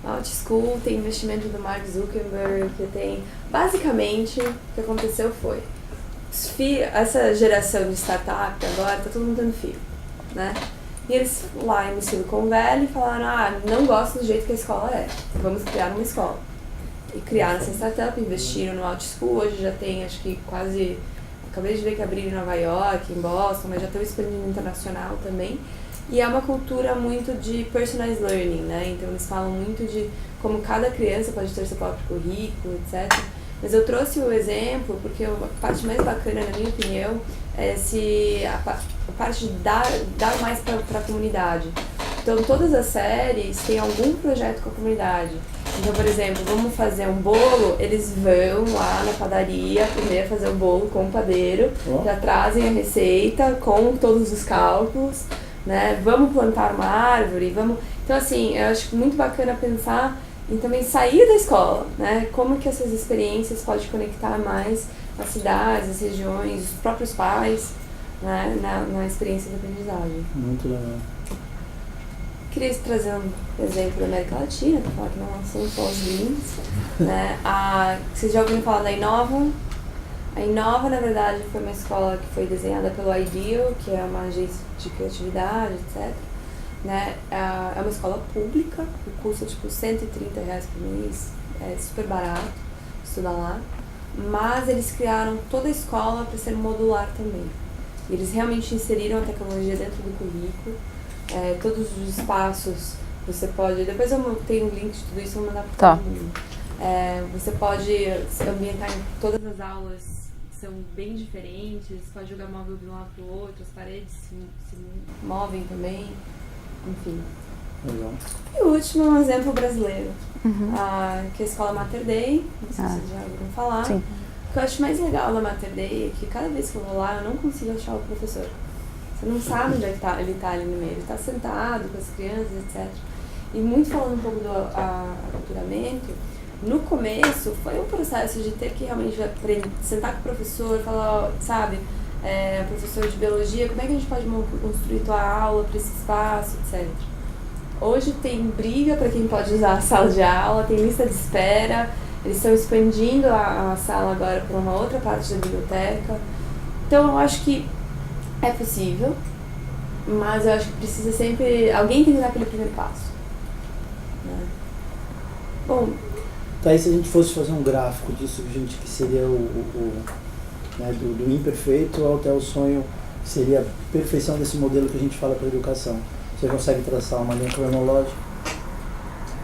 OutSchool tem investimento do Mark Zuckerberg, que tem... Basicamente, o que aconteceu foi... Essa geração de startup agora, tá todo mundo tendo filho, né? E eles lá no Silicon Valley falaram, não gosto do jeito que a escola é, vamos criar uma escola. E criaram essa startup, investiram no OutSchool, hoje já tem, acho que quase... Acabei de ver que abriram em Nova York, em Boston, mas já estão expandindo internacional também. E é uma cultura muito de personalized learning, né? Então eles falam muito de como cada criança pode ter seu próprio currículo, etc. Mas eu trouxe o exemplo porque a parte mais bacana, na minha opinião, é a parte de dar mais para a comunidade. Então todas as séries têm algum projeto com a comunidade. Então, por exemplo, vamos fazer um bolo, eles vão lá na padaria aprender a fazer o bolo com o padeiro, já trazem a receita com todos os cálculos, né? Vamos plantar uma árvore, vamos... Então, assim, eu acho muito bacana pensar e também sair da escola, né? Como que essas experiências podem conectar mais as cidades, as regiões, os próprios pais, né? na experiência de aprendizagem. Muito legal. Queria trazer um exemplo da América Latina, para falar que não são só os gringos, né? Vocês já ouviram falar da Inova? A Inova, na verdade, foi uma escola que foi desenhada pelo IDEAL, que é uma agência de criatividade, etc. Né? É uma escola pública, o custo é tipo R$130 por mês, é super barato estudar lá. Mas eles criaram toda a escola para ser modular também. Eles realmente inseriram a tecnologia dentro do currículo. Todos os espaços você pode... Depois eu tenho um link de tudo isso, eu vou mandar para todo mundo. Você pode se ambientar em todas as aulas, são bem diferentes, pode jogar móvel de um lado para o outro, as paredes se movem também, enfim. Legal. E o último é um exemplo brasileiro, que é a Escola Mater Dei, não sei se vocês já ouviram falar. Sim. O que eu acho mais legal da Mater Dei é que cada vez que eu vou lá, eu não consigo achar o professor. Você não sabe onde é que ele está ali no meio, ele está sentado com as crianças, etc. E muito falando um pouco do aculturamento, no começo foi um processo de ter que realmente sentar com o professor, falar, sabe, professor de biologia, como é que a gente pode construir tua aula para esse espaço, etc. Hoje tem briga para quem pode usar a sala de aula, tem lista de espera, eles estão expandindo a sala agora para uma outra parte da biblioteca. Então eu acho que é possível, mas eu acho que precisa sempre... Alguém tem que dar aquele primeiro passo. Né? Bom... Daí se a gente fosse fazer um gráfico disso, gente, que seria né, do imperfeito até o sonho, que seria a perfeição desse modelo que a gente fala para a educação. Você consegue traçar uma linha cronológica?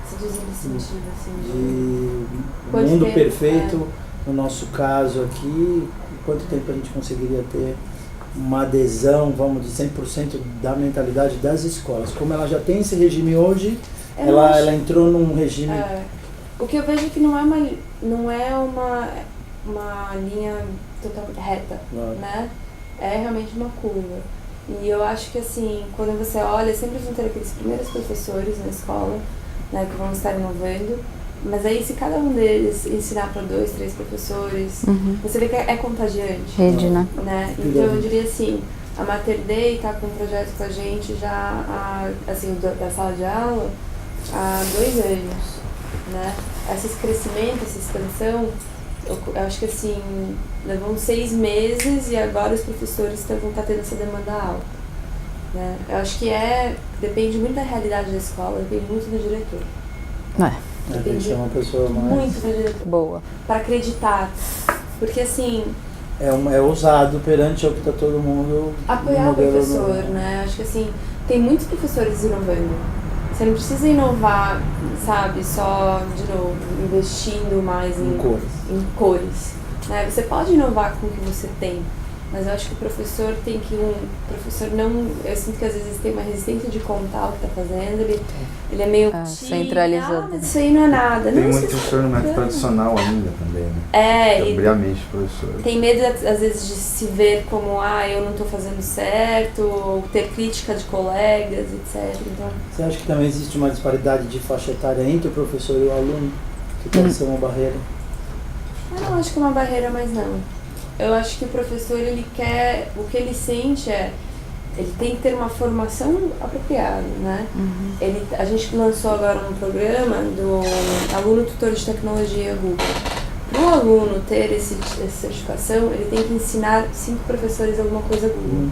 Você diz nesse sentido, assim... De mundo perfeito, no nosso caso aqui, quanto tempo a gente conseguiria ter uma adesão, vamos dizer, 100% da mentalidade das escolas? Como ela já tem esse regime hoje, ela entrou num regime... O que eu vejo é que não é uma linha totalmente reta, né? É realmente uma curva. E eu acho que, assim, quando você olha, sempre vão ter aqueles primeiros professores na escola, né, que vão estar inovando. Mas aí, se cada um deles ensinar para 2, 3 professores, você vê que é contagiante. Rede, né? Então, eu diria assim, a Mater Dei está com um projeto com a gente já, assim, da sala de aula, há 2 anos, né? Esse crescimento, essa expansão, eu acho que, assim, levam 6 meses e agora os professores vão estar tendo essa demanda alta. Né? Eu acho que depende muito da realidade da escola, depende muito do diretor. Tem que ser uma pessoa mais... Muito do diretor. Boa. Para acreditar. Porque, assim... É ousado perante o que está todo mundo... Apoiar o professor, né? Acho que, assim, tem muitos professores inovando. Você não precisa inovar, sabe, só, de novo, investindo mais em cores. Né? Você pode inovar com o que você tem, mas eu acho que o professor tem que... Eu sinto que às vezes tem uma resistência de contar o que está fazendo, ele é meio... centralizado. Mas isso aí não é nada. Tem muito professor no método tradicional ainda também, né? Abrir a mente do professor. Tem medo, às vezes, de se ver como, eu não estou fazendo certo, ou ter crítica de colegas, etc. Então... Você acha que também existe uma disparidade de faixa etária entre o professor e o aluno? Que pode ser uma barreira? Eu não acho que é uma barreira, mas não. Eu acho que o professor, ele quer... O que ele sente ele tem que ter uma formação apropriada, né? A gente lançou agora um programa do aluno tutor de tecnologia Google. Para o aluno ter essa certificação, ele tem que ensinar 5 professores alguma coisa Google.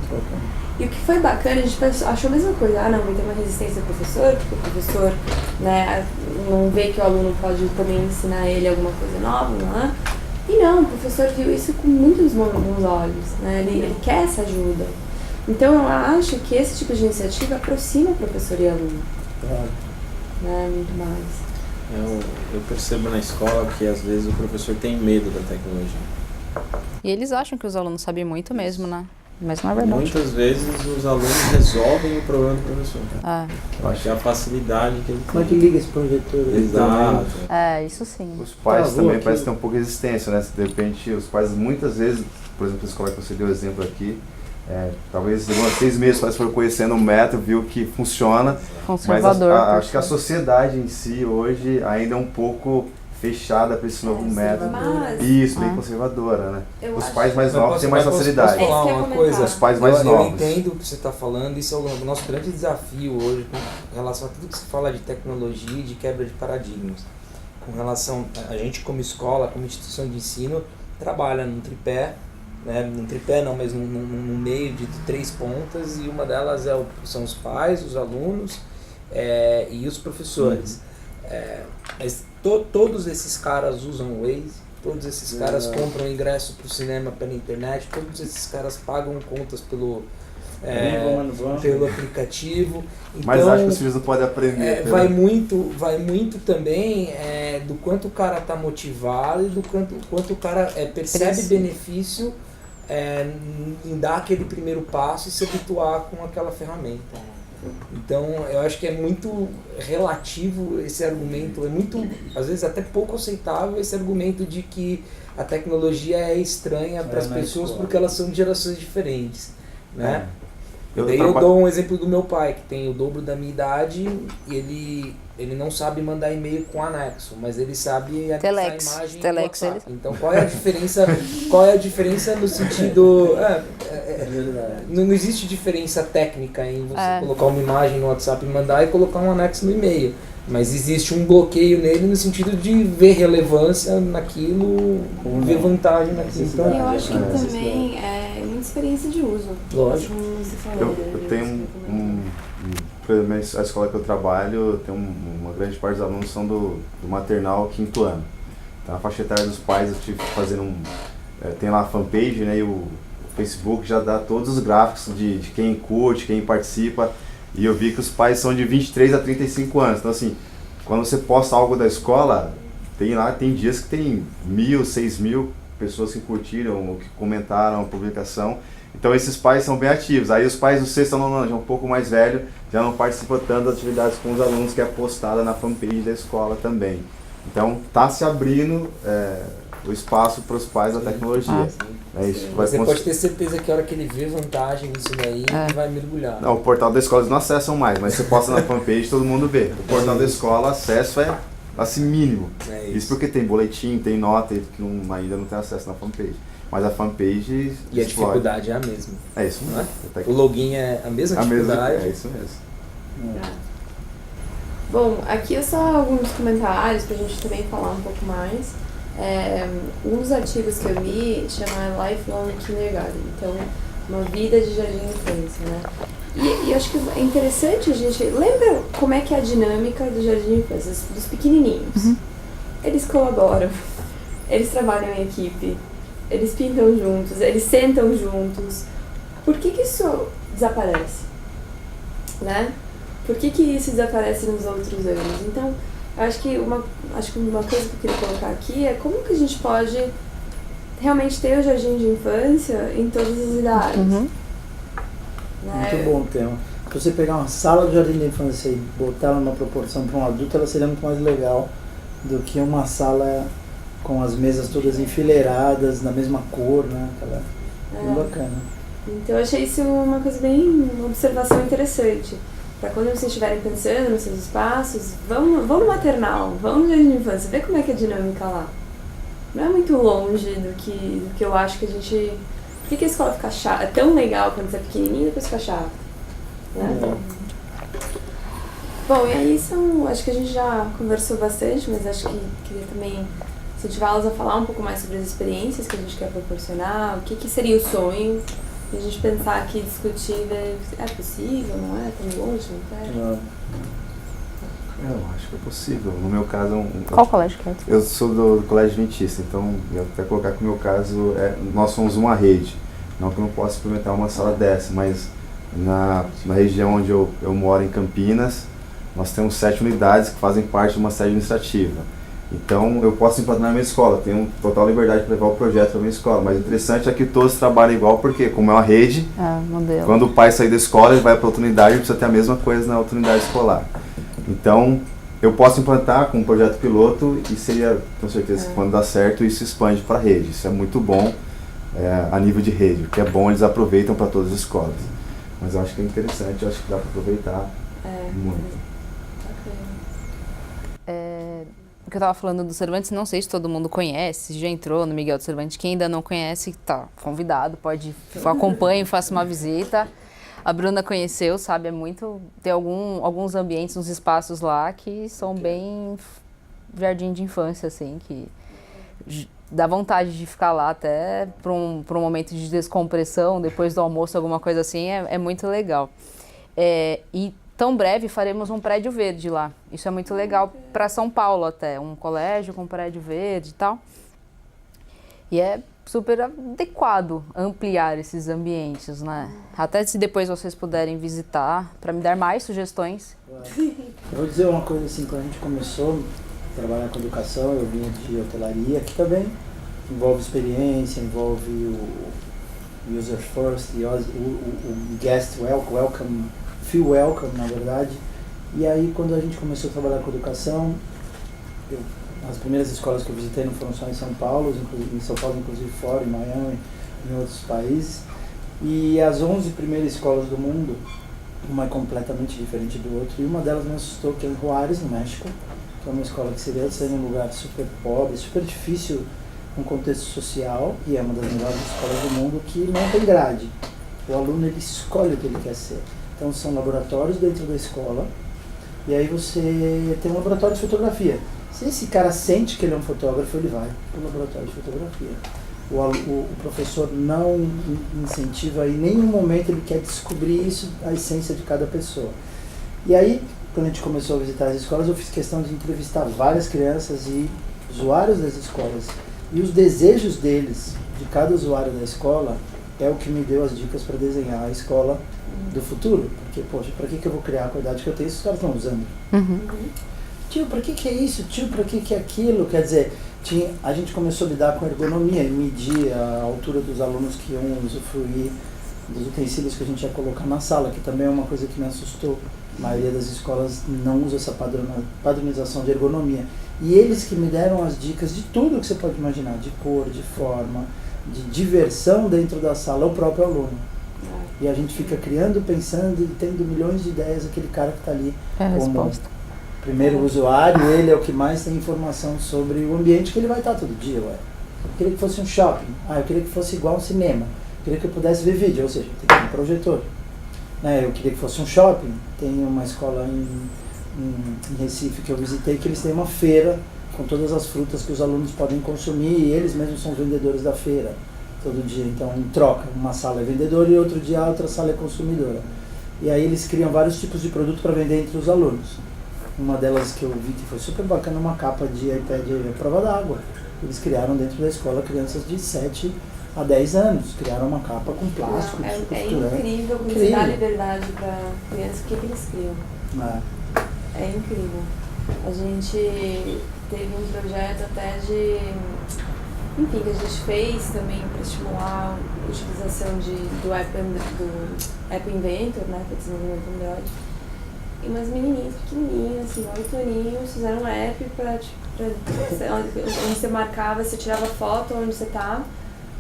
E o que foi bacana, a gente achou a mesma coisa. Não, vai ter uma resistência do professor, porque o professor, né, não vê que o aluno pode também ensinar ele alguma coisa nova, não é? E não, o professor viu isso com muitos bons olhos, né? Ele quer essa ajuda. Então eu acho que esse tipo de iniciativa aproxima o professor e aluno. Né? Muito mais. Eu percebo na escola que às vezes o professor tem medo da tecnologia. E eles acham que os alunos sabem muito mesmo, né? Mas não é verdade. Muitas vezes os alunos resolvem o problema do professor. Eu acho que é a facilidade que ele tem. Como é que liga esse projetor? Exato. Isso sim. Os pais também parecem ter um pouco de resistência, né? De repente, os pais muitas vezes, por exemplo, a escola que você deu exemplo aqui, talvez 6 meses quase foram conhecendo o método, viu que funciona, mas acho que a sociedade em si hoje ainda é um pouco fechada para esse novo método. Isso, bem conservadora, né? Os pais mais novos têm mais facilidade. Posso falar uma coisa? Os pais mais novos. Eu entendo o que você está falando, isso é o nosso grande desafio hoje com relação a tudo que se fala de tecnologia e de quebra de paradigmas. Com relação a gente como escola, como instituição de ensino, trabalha num tripé, né? Num tripé não, mas num meio de 3 pontas, e uma delas são os pais, os alunos e os professores. Mas todos esses caras usam o Waze, todos esses caras compram ingresso para o cinema pela internet, todos esses caras pagam contas pelo aplicativo. Então, mas acho que os filhos não podem aprender. Vai muito também do quanto o cara está motivado e do quanto o cara percebe benefício em dar aquele primeiro passo e se habituar com aquela ferramenta. Então, eu acho que é muito relativo esse argumento, é muito, às vezes até pouco aceitável esse argumento de que a tecnologia é estranha para as pessoas porque elas são de gerações diferentes, né? Eu dou um exemplo do meu pai, que tem o dobro da minha idade, e ele não sabe mandar e-mail com anexo, mas ele sabe anexar a imagem no WhatsApp. Então, qual é a diferença no sentido... não existe diferença técnica em você colocar uma imagem no WhatsApp e mandar e colocar um anexo no e-mail. Mas existe um bloqueio nele no sentido de ver relevância naquilo, ver vantagem naquilo. Então, eu acho que também é muita experiência de uso. Lógico. Eu tenho a escola que eu trabalho, tem uma grande parte dos alunos são do maternal 5º ano. Então, na faixa etária dos pais, eu tive que fazer tem lá a fanpage, né, e o Facebook já dá todos os gráficos de quem curte, quem participa. E eu vi que os pais são de 23 a 35 anos. Então, assim, quando você posta algo da escola, tem dias que tem 1.000, 6.000 pessoas que curtiram ou que comentaram a publicação. Então, esses pais são bem ativos. Aí os pais do 6º ano, já um pouco mais velho, já não participam tanto das atividades com os alunos, que é postada na fanpage da escola também. Então, está se abrindo o espaço para os pais da tecnologia. Você pode ter certeza que a hora que ele vê vantagem nisso daí, ele vai mergulhar. Não, o portal da escola eles não acessam mais, mas você posta na fanpage, todo mundo vê. O portal da escola, acesso é assim mínimo. Isso porque tem boletim, tem nota, que ainda não tem acesso na fanpage. Mas a fanpage... E a dificuldade é a mesma. É isso mesmo. O login é a mesma dificuldade. É isso mesmo. Bom, aqui é só alguns comentários pra gente também falar um pouco mais. Um dos artigos que eu vi chama Lifelong Kindergarten, então uma vida de jardim de infância, né? E eu acho que é interessante a gente... Lembra como é que é a dinâmica do jardim de infância, dos pequenininhos? Eles colaboram, eles trabalham em equipe, eles pintam juntos, eles sentam juntos. Por que isso desaparece? Né? Por que isso desaparece nos outros anos? Então, acho que uma coisa que eu queria colocar aqui é como que a gente pode realmente ter o jardim de infância em todas as idades. Né? Muito bom o tema. Se você pegar uma sala de jardim de infância e botar ela numa proporção para um adulto, ela seria muito mais legal do que uma sala com as mesas todas enfileiradas, na mesma cor, né? Bem bacana. Então eu achei isso uma observação interessante. Para quando vocês estiverem pensando nos seus espaços, vão no maternal, vão no jardim de infância, vê como é que é a dinâmica lá. Não é muito longe do que eu acho que a gente... Por que a escola fica chata? É tão legal quando você é pequenininho e depois fica chato. Né? Bom, e aí acho que a gente já conversou bastante, mas acho que queria também incentivá-los a falar um pouco mais sobre as experiências que a gente quer proporcionar, o que seria o sonho. E a gente pensar aqui, discutir, ver é possível, não é? Tão longe, não é? Eu acho que é possível. No meu caso... Qual colégio que é? Eu sou do Colégio Adventista, então eu até colocar que no meu caso, nós somos uma rede. Não que eu não possa implementar uma sala dessa, mas na região onde eu moro, em Campinas, nós temos 7 unidades que fazem parte de uma sede administrativa. Então, eu posso implantar na minha escola, tenho total liberdade para levar o projeto para a minha escola, mas o interessante é que todos trabalham igual, porque como é uma rede, quando o pai sair da escola, ele vai para outra unidade, ele precisa ter a mesma coisa na outra unidade escolar. Então, eu posso implantar com um projeto piloto e seria, com certeza, que quando dá certo, isso expande para a rede. Isso é muito bom, a nível de rede, o que é bom, eles aproveitam para todas as escolas. Mas eu acho que é interessante, eu acho que dá para aproveitar muito. O que eu estava falando do Cervantes, não sei se todo mundo conhece, já entrou no Miguel de Cervantes. Quem ainda não conhece, tá convidado, pode acompanhe, faça uma visita. A Bruna conheceu, sabe, tem alguns ambientes, uns espaços lá que são bem jardim de infância, assim, que dá vontade de ficar lá até para um momento de descompressão, depois do almoço, alguma coisa assim, é muito legal. E tão breve faremos um prédio verde lá. Isso é muito legal para São Paulo até, um colégio com prédio verde e tal. E é super adequado ampliar esses ambientes, né? Até se depois vocês puderem visitar, para me dar mais sugestões. Eu vou dizer uma coisa assim, quando a gente começou a trabalhar com educação, eu vinha de hotelaria, que também envolve experiência, envolve o user first, o guest welcome, feel welcome, na verdade. E aí, quando a gente começou a trabalhar com educação, as primeiras escolas que eu visitei não foram só em São Paulo, inclusive fora, em Miami, em outros países. E as 11 primeiras escolas do mundo, uma é completamente diferente do outro, e uma delas me assustou, que é em Juárez, no México, que é uma escola que seria de ser um lugar super pobre, super difícil no contexto social, e é uma das melhores escolas do mundo, que não tem grade. O aluno, ele escolhe o que ele quer ser. Então são laboratórios dentro da escola, e aí você tem um laboratório de fotografia. Se esse cara sente que ele é um fotógrafo, ele vai para o laboratório de fotografia. O professor não incentiva, em nenhum momento ele quer descobrir isso, a essência de cada pessoa. E aí, quando a gente começou a visitar as escolas, eu fiz questão de entrevistar várias crianças e usuários das escolas. E os desejos deles, de cada usuário da escola, é o que me deu as dicas para desenhar a escola do futuro. Porque, poxa, para que eu vou criar a qualidade que eu tenho se os caras estão usando? Tio, para que é isso? Tio, para que é aquilo? Quer dizer, a gente começou a lidar com ergonomia e medir a altura dos alunos que iam usufruir dos utensílios que a gente ia colocar na sala, que também é uma coisa que me assustou. A maioria das escolas não usa essa padronização de ergonomia. E eles que me deram as dicas de tudo que você pode imaginar, de cor, de forma, de diversão dentro da sala, o próprio aluno. E a gente fica criando, pensando e tendo milhões de ideias, aquele cara que está ali como primeiro usuário, ele é o que mais tem informação sobre o ambiente que ele vai estar todo dia. Eu queria que fosse um shopping, eu queria que fosse igual um cinema, eu queria que eu pudesse ver vídeo, ou seja, tem que ter um projetor. Eu queria que fosse um shopping, tem uma escola em Recife que eu visitei, que eles têm uma feira com todas as frutas que os alunos podem consumir e eles mesmos são vendedores da feira todo dia. Então, em troca, uma sala é vendedora e outro dia a outra sala é consumidora. E aí eles criam vários tipos de produto para vender entre os alunos. Uma delas que eu vi que foi super bacana, uma capa de iPad prova d'água. Eles criaram dentro da escola crianças de 7 a 10 anos, criaram uma capa com plástico. É incrível quando você dá liberdade para crianças, o que eles criam. É incrível. A gente teve um projeto até enfim, que a gente fez também para estimular a utilização do App Inventor, né, para desenvolvimento Android. E umas menininhas pequenininhas, assim, 8 aninhos, fizeram um app onde você marcava, você tirava foto onde você tá,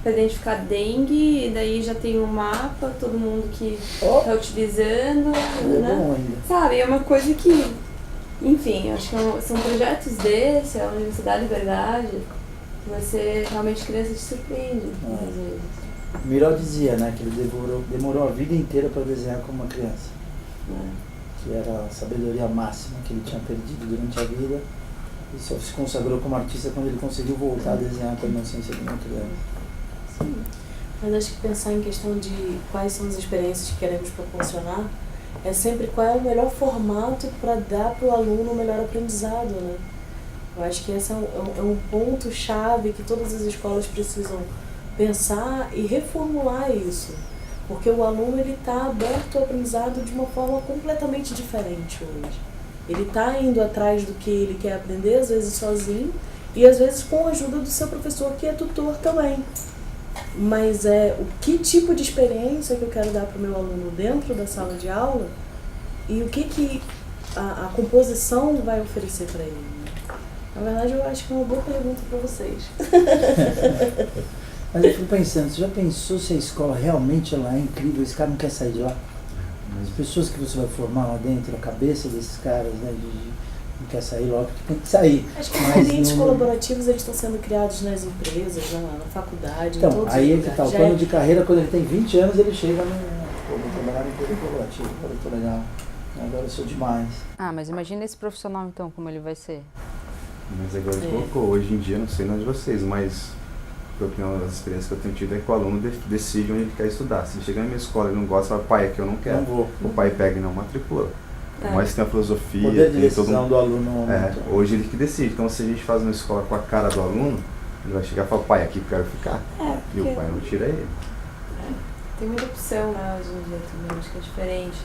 para identificar dengue, e daí já tem um mapa, todo mundo que tá utilizando, né? Sabe, é uma coisa que, enfim, acho que são projetos desses, onde você dá liberdade, que você realmente criança te surpreende, às vezes. Miró dizia, né, que ele demorou a vida inteira para desenhar como uma criança. Que era a sabedoria máxima que ele tinha perdido durante a vida e só se consagrou como artista quando ele conseguiu voltar a desenhar com a inocência de uma criança. Sim, mas acho que pensar em questão de quais são as experiências que queremos proporcionar é sempre qual é o melhor formato para dar para o aluno o melhor aprendizado, né? Eu acho que esse é um ponto-chave que todas as escolas precisam pensar e reformular isso. Porque o aluno está aberto ao aprendizado de uma forma completamente diferente hoje. Ele está indo atrás do que ele quer aprender, às vezes sozinho, e às vezes com a ajuda do seu professor, que é tutor também. Mas o que tipo de experiência que eu quero dar para o meu aluno dentro da sala de aula e o que a composição vai oferecer para ele. Na verdade, eu acho que é uma boa pergunta para vocês. Mas eu fico pensando, você já pensou se a escola realmente ela é incrível, esse cara não quer sair de lá? As pessoas que você vai formar lá dentro, a cabeça desses caras, né, não quer sair logo, porque tem que sair. Acho que os ambientes colaborativos eles estão sendo criados nas empresas, na faculdade, então, em todos aí os é que lugares. tá, o plano de carreira, quando ele tem 20 anos, ele chega no... Pô, vou trabalhar no emprego colaborativo, agora eu tô legal, agora eu sou demais. Ah, mas imagina esse profissional então, como ele vai ser. Mas agora ele colocou, hoje em dia, não sei nós de vocês, mas a opinião das experiências que eu tenho tido é que o aluno decide onde ele quer estudar. Se ele chega na minha escola e não gosta, fala, pai, aqui eu não quero. Não vou. O pai pega e não matricula. Mas tem a filosofia, poder de tem todo decisão do aluno. hoje ele que decide. Então se a gente faz uma escola com a cara do aluno, ele vai chegar e falar, pai, aqui eu quero ficar. E o pai não tira ele. Tem muita opção, né, hoje em dia também, acho que é diferente.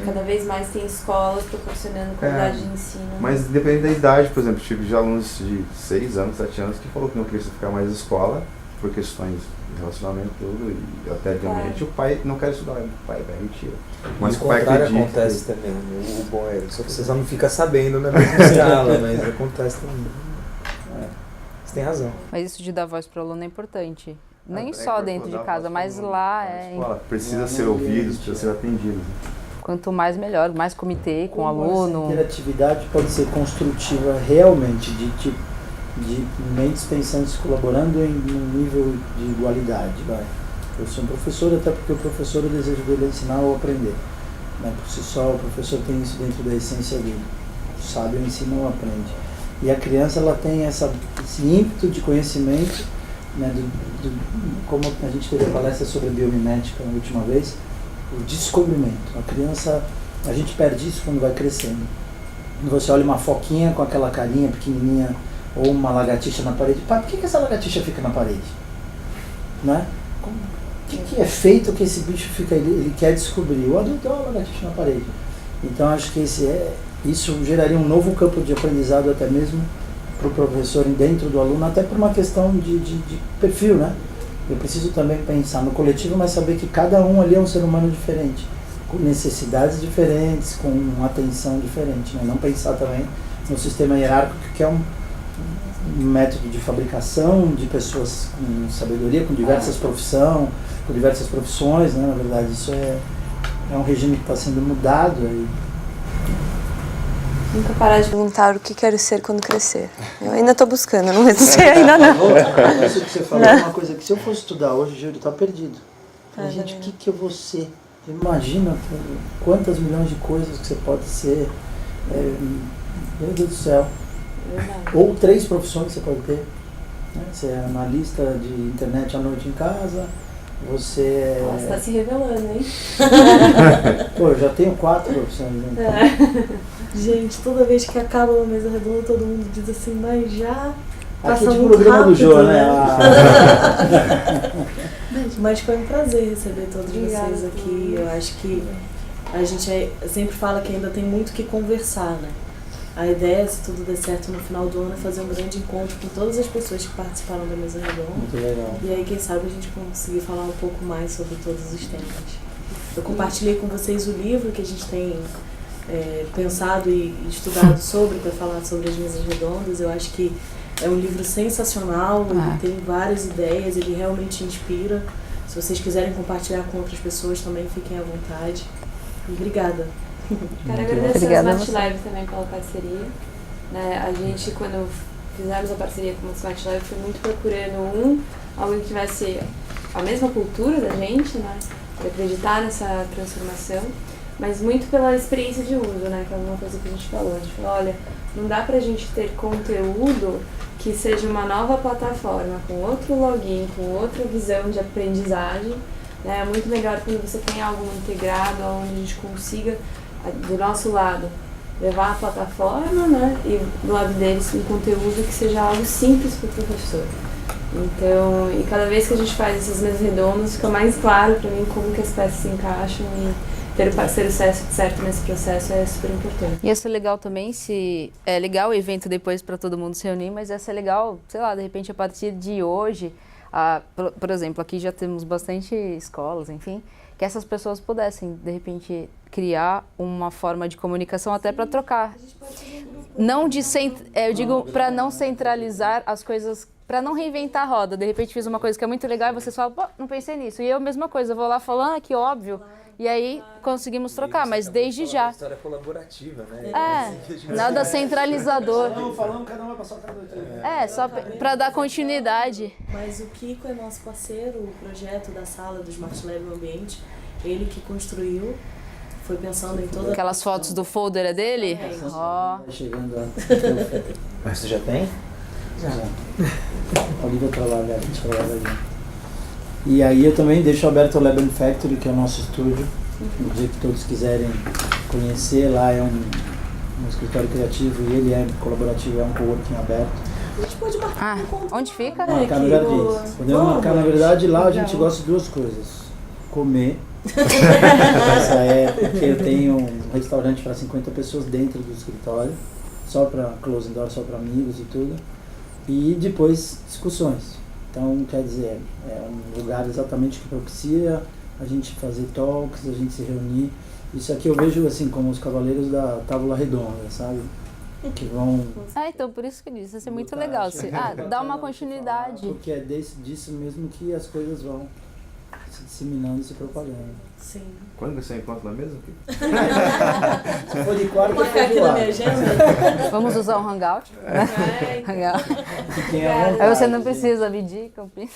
Cada vez mais tem escolas proporcionando qualidade de ensino. Mas independente da idade, por exemplo, tive de alunos de 6 anos, 7 anos que falou que não queria ficar mais na escola por questões de relacionamento e tudo, e até de ambiente, o pai não quer estudar, o pai vai mentira. Mas o contrário acontece também, o bom é, só que você só não fica sabendo na mesma escala, mas acontece também. Você tem razão. Mas isso de dar voz para o aluno é importante. Nem só dentro de casa, mas lá é... Precisa ser ouvido, precisa ser atendido. Quanto mais melhor, mais comitê com o aluno. Essa interatividade pode ser construtiva realmente, de mentes pensantes colaborando em um nível de igualdade. Vai. Eu sou um professor, até porque o professor, o desejo dele é ensinar ou aprender. Né? Por si só, o professor tem isso dentro da essência dele. O sábio ensina ou aprende. E a criança ela tem esse ímpeto de conhecimento, né? Como a gente teve a palestra sobre a biomimética na última vez, o descobrimento. A criança, a gente perde isso quando vai crescendo. Quando você olha uma foquinha com aquela carinha pequenininha ou uma lagartixa na parede, pai, por que essa lagartixa fica na parede? Né? O que é feito que esse bicho fica, ele quer descobrir? O adulto é uma lagartixa na parede. Então acho que isso geraria um novo campo de aprendizado até mesmo para o professor dentro do aluno, até por uma questão de perfil, né? Eu preciso também pensar no coletivo, mas saber que cada um ali é um ser humano diferente, com necessidades diferentes, com uma atenção diferente, né? Não pensar também no sistema hierárquico, que é um método de fabricação de pessoas com sabedoria, com diversas profissões, né? Na verdade, isso é um regime que está sendo mudado aí. Nunca parar de perguntar o que quero ser quando crescer. Eu ainda estou buscando, não sei ainda não. Isso que você falou é uma coisa que se eu fosse estudar hoje, eu estava perdido. Gente, o que eu vou ser? Imagina quantas milhões de coisas que você pode ser. Meu Deus do céu. Ou 3 profissões que você pode ter. Né? Você é analista de internet à noite em casa. Você é... Nossa, tá se revelando, hein? Pô, eu já tenho 4 profissões. Né? Gente, toda vez que acaba uma mesa redonda, todo mundo diz assim, mas já Aqui passa de muito programa rápido, do Jô, né? Mas foi um prazer receber todos Obrigada, vocês aqui. Eu acho que a gente sempre fala que ainda tem muito o que conversar, né? A ideia, se tudo der certo no final do ano, é fazer um grande encontro com todas as pessoas que participaram da mesa redonda. Muito legal. E aí, quem sabe, a gente conseguir falar um pouco mais sobre todos os temas. Eu compartilhei com vocês o livro que a gente tem pensado e estudado sobre, para falar sobre as mesas redondas. Eu acho que é um livro sensacional, ele tem várias ideias, ele realmente inspira. Se vocês quiserem compartilhar com outras pessoas também, fiquem à vontade. E obrigada. Quero agradecer ao Smart Lab também pela parceria. Né? A gente, quando fizemos a parceria com o Smart Lab, foi muito procurando alguém que tivesse a mesma cultura da gente, né? Para acreditar nessa transformação, mas muito pela experiência de uso, né? Que é uma coisa que a gente falou. A gente falou, olha, não dá pra gente ter conteúdo que seja uma nova plataforma, com outro login, com outra visão de aprendizagem. Né? É muito melhor quando você tem algo integrado, onde a gente consiga, do nosso lado, levar a plataforma, né? E do lado deles um conteúdo que seja algo simples para o professor. Então, e cada vez que a gente faz essas mesas redondas, fica mais claro para mim como que as peças se encaixam e ter o parceiro certo nesse processo é super importante. Ia ser legal também se... É legal o evento depois para todo mundo se reunir, mas ia ser legal, sei lá, de repente a partir de hoje, por exemplo, aqui já temos bastante escolas, enfim, que essas pessoas pudessem, de repente, criar uma forma de comunicação até para trocar. Não de eu digo para não centralizar as coisas Pra não reinventar a roda. De repente fiz uma coisa que é muito legal e vocês falam, pô, não pensei nisso. E eu, mesma coisa, eu vou lá falando, que óbvio. E aí conseguimos trocar, mas desde já. História colaborativa, né? Nada centralizador. Falando, cada um vai passar cada dia. Só pra dar continuidade. Mas o Kiko é nosso parceiro, o projeto da sala do Smart Lab Ambiente, ele que construiu, foi pensando em todas... Aquelas fotos do folder é dele? Ó. Chegando lá. Mas você já tem? Já. A Olivia trabalha, a gente trabalha junto. E aí eu também deixo aberto o Lab Factory, que é o nosso estúdio. No dia que todos quiserem conhecer, lá é um escritório criativo e ele é colaborativo, é um coworking aberto. A gente pode marcar um encontro. Onde fica? Marcar no Jardim. Podemos marcar, na verdade, lá a gente gosta de duas coisas. Comer. Essa é porque eu tenho um restaurante para 50 pessoas dentro do escritório, só para closing door, só para amigos e tudo. E depois discussões. Então, quer dizer, é um lugar exatamente que propicia a gente fazer talks, a gente se reunir. Isso aqui eu vejo assim como os cavaleiros da Tábula Redonda, sabe? Que vão... então por isso que eu disse, vai ser muito legal. Dá uma continuidade. Porque é disso mesmo que as coisas vão se disseminando e se propagando. Sim. Quando você encontra na mesa? Se for de quarta, vou marcar aqui na minha agenda. Vamos usar um Hangout? Hangout. Quem é Aí você não precisa medir, Campinas.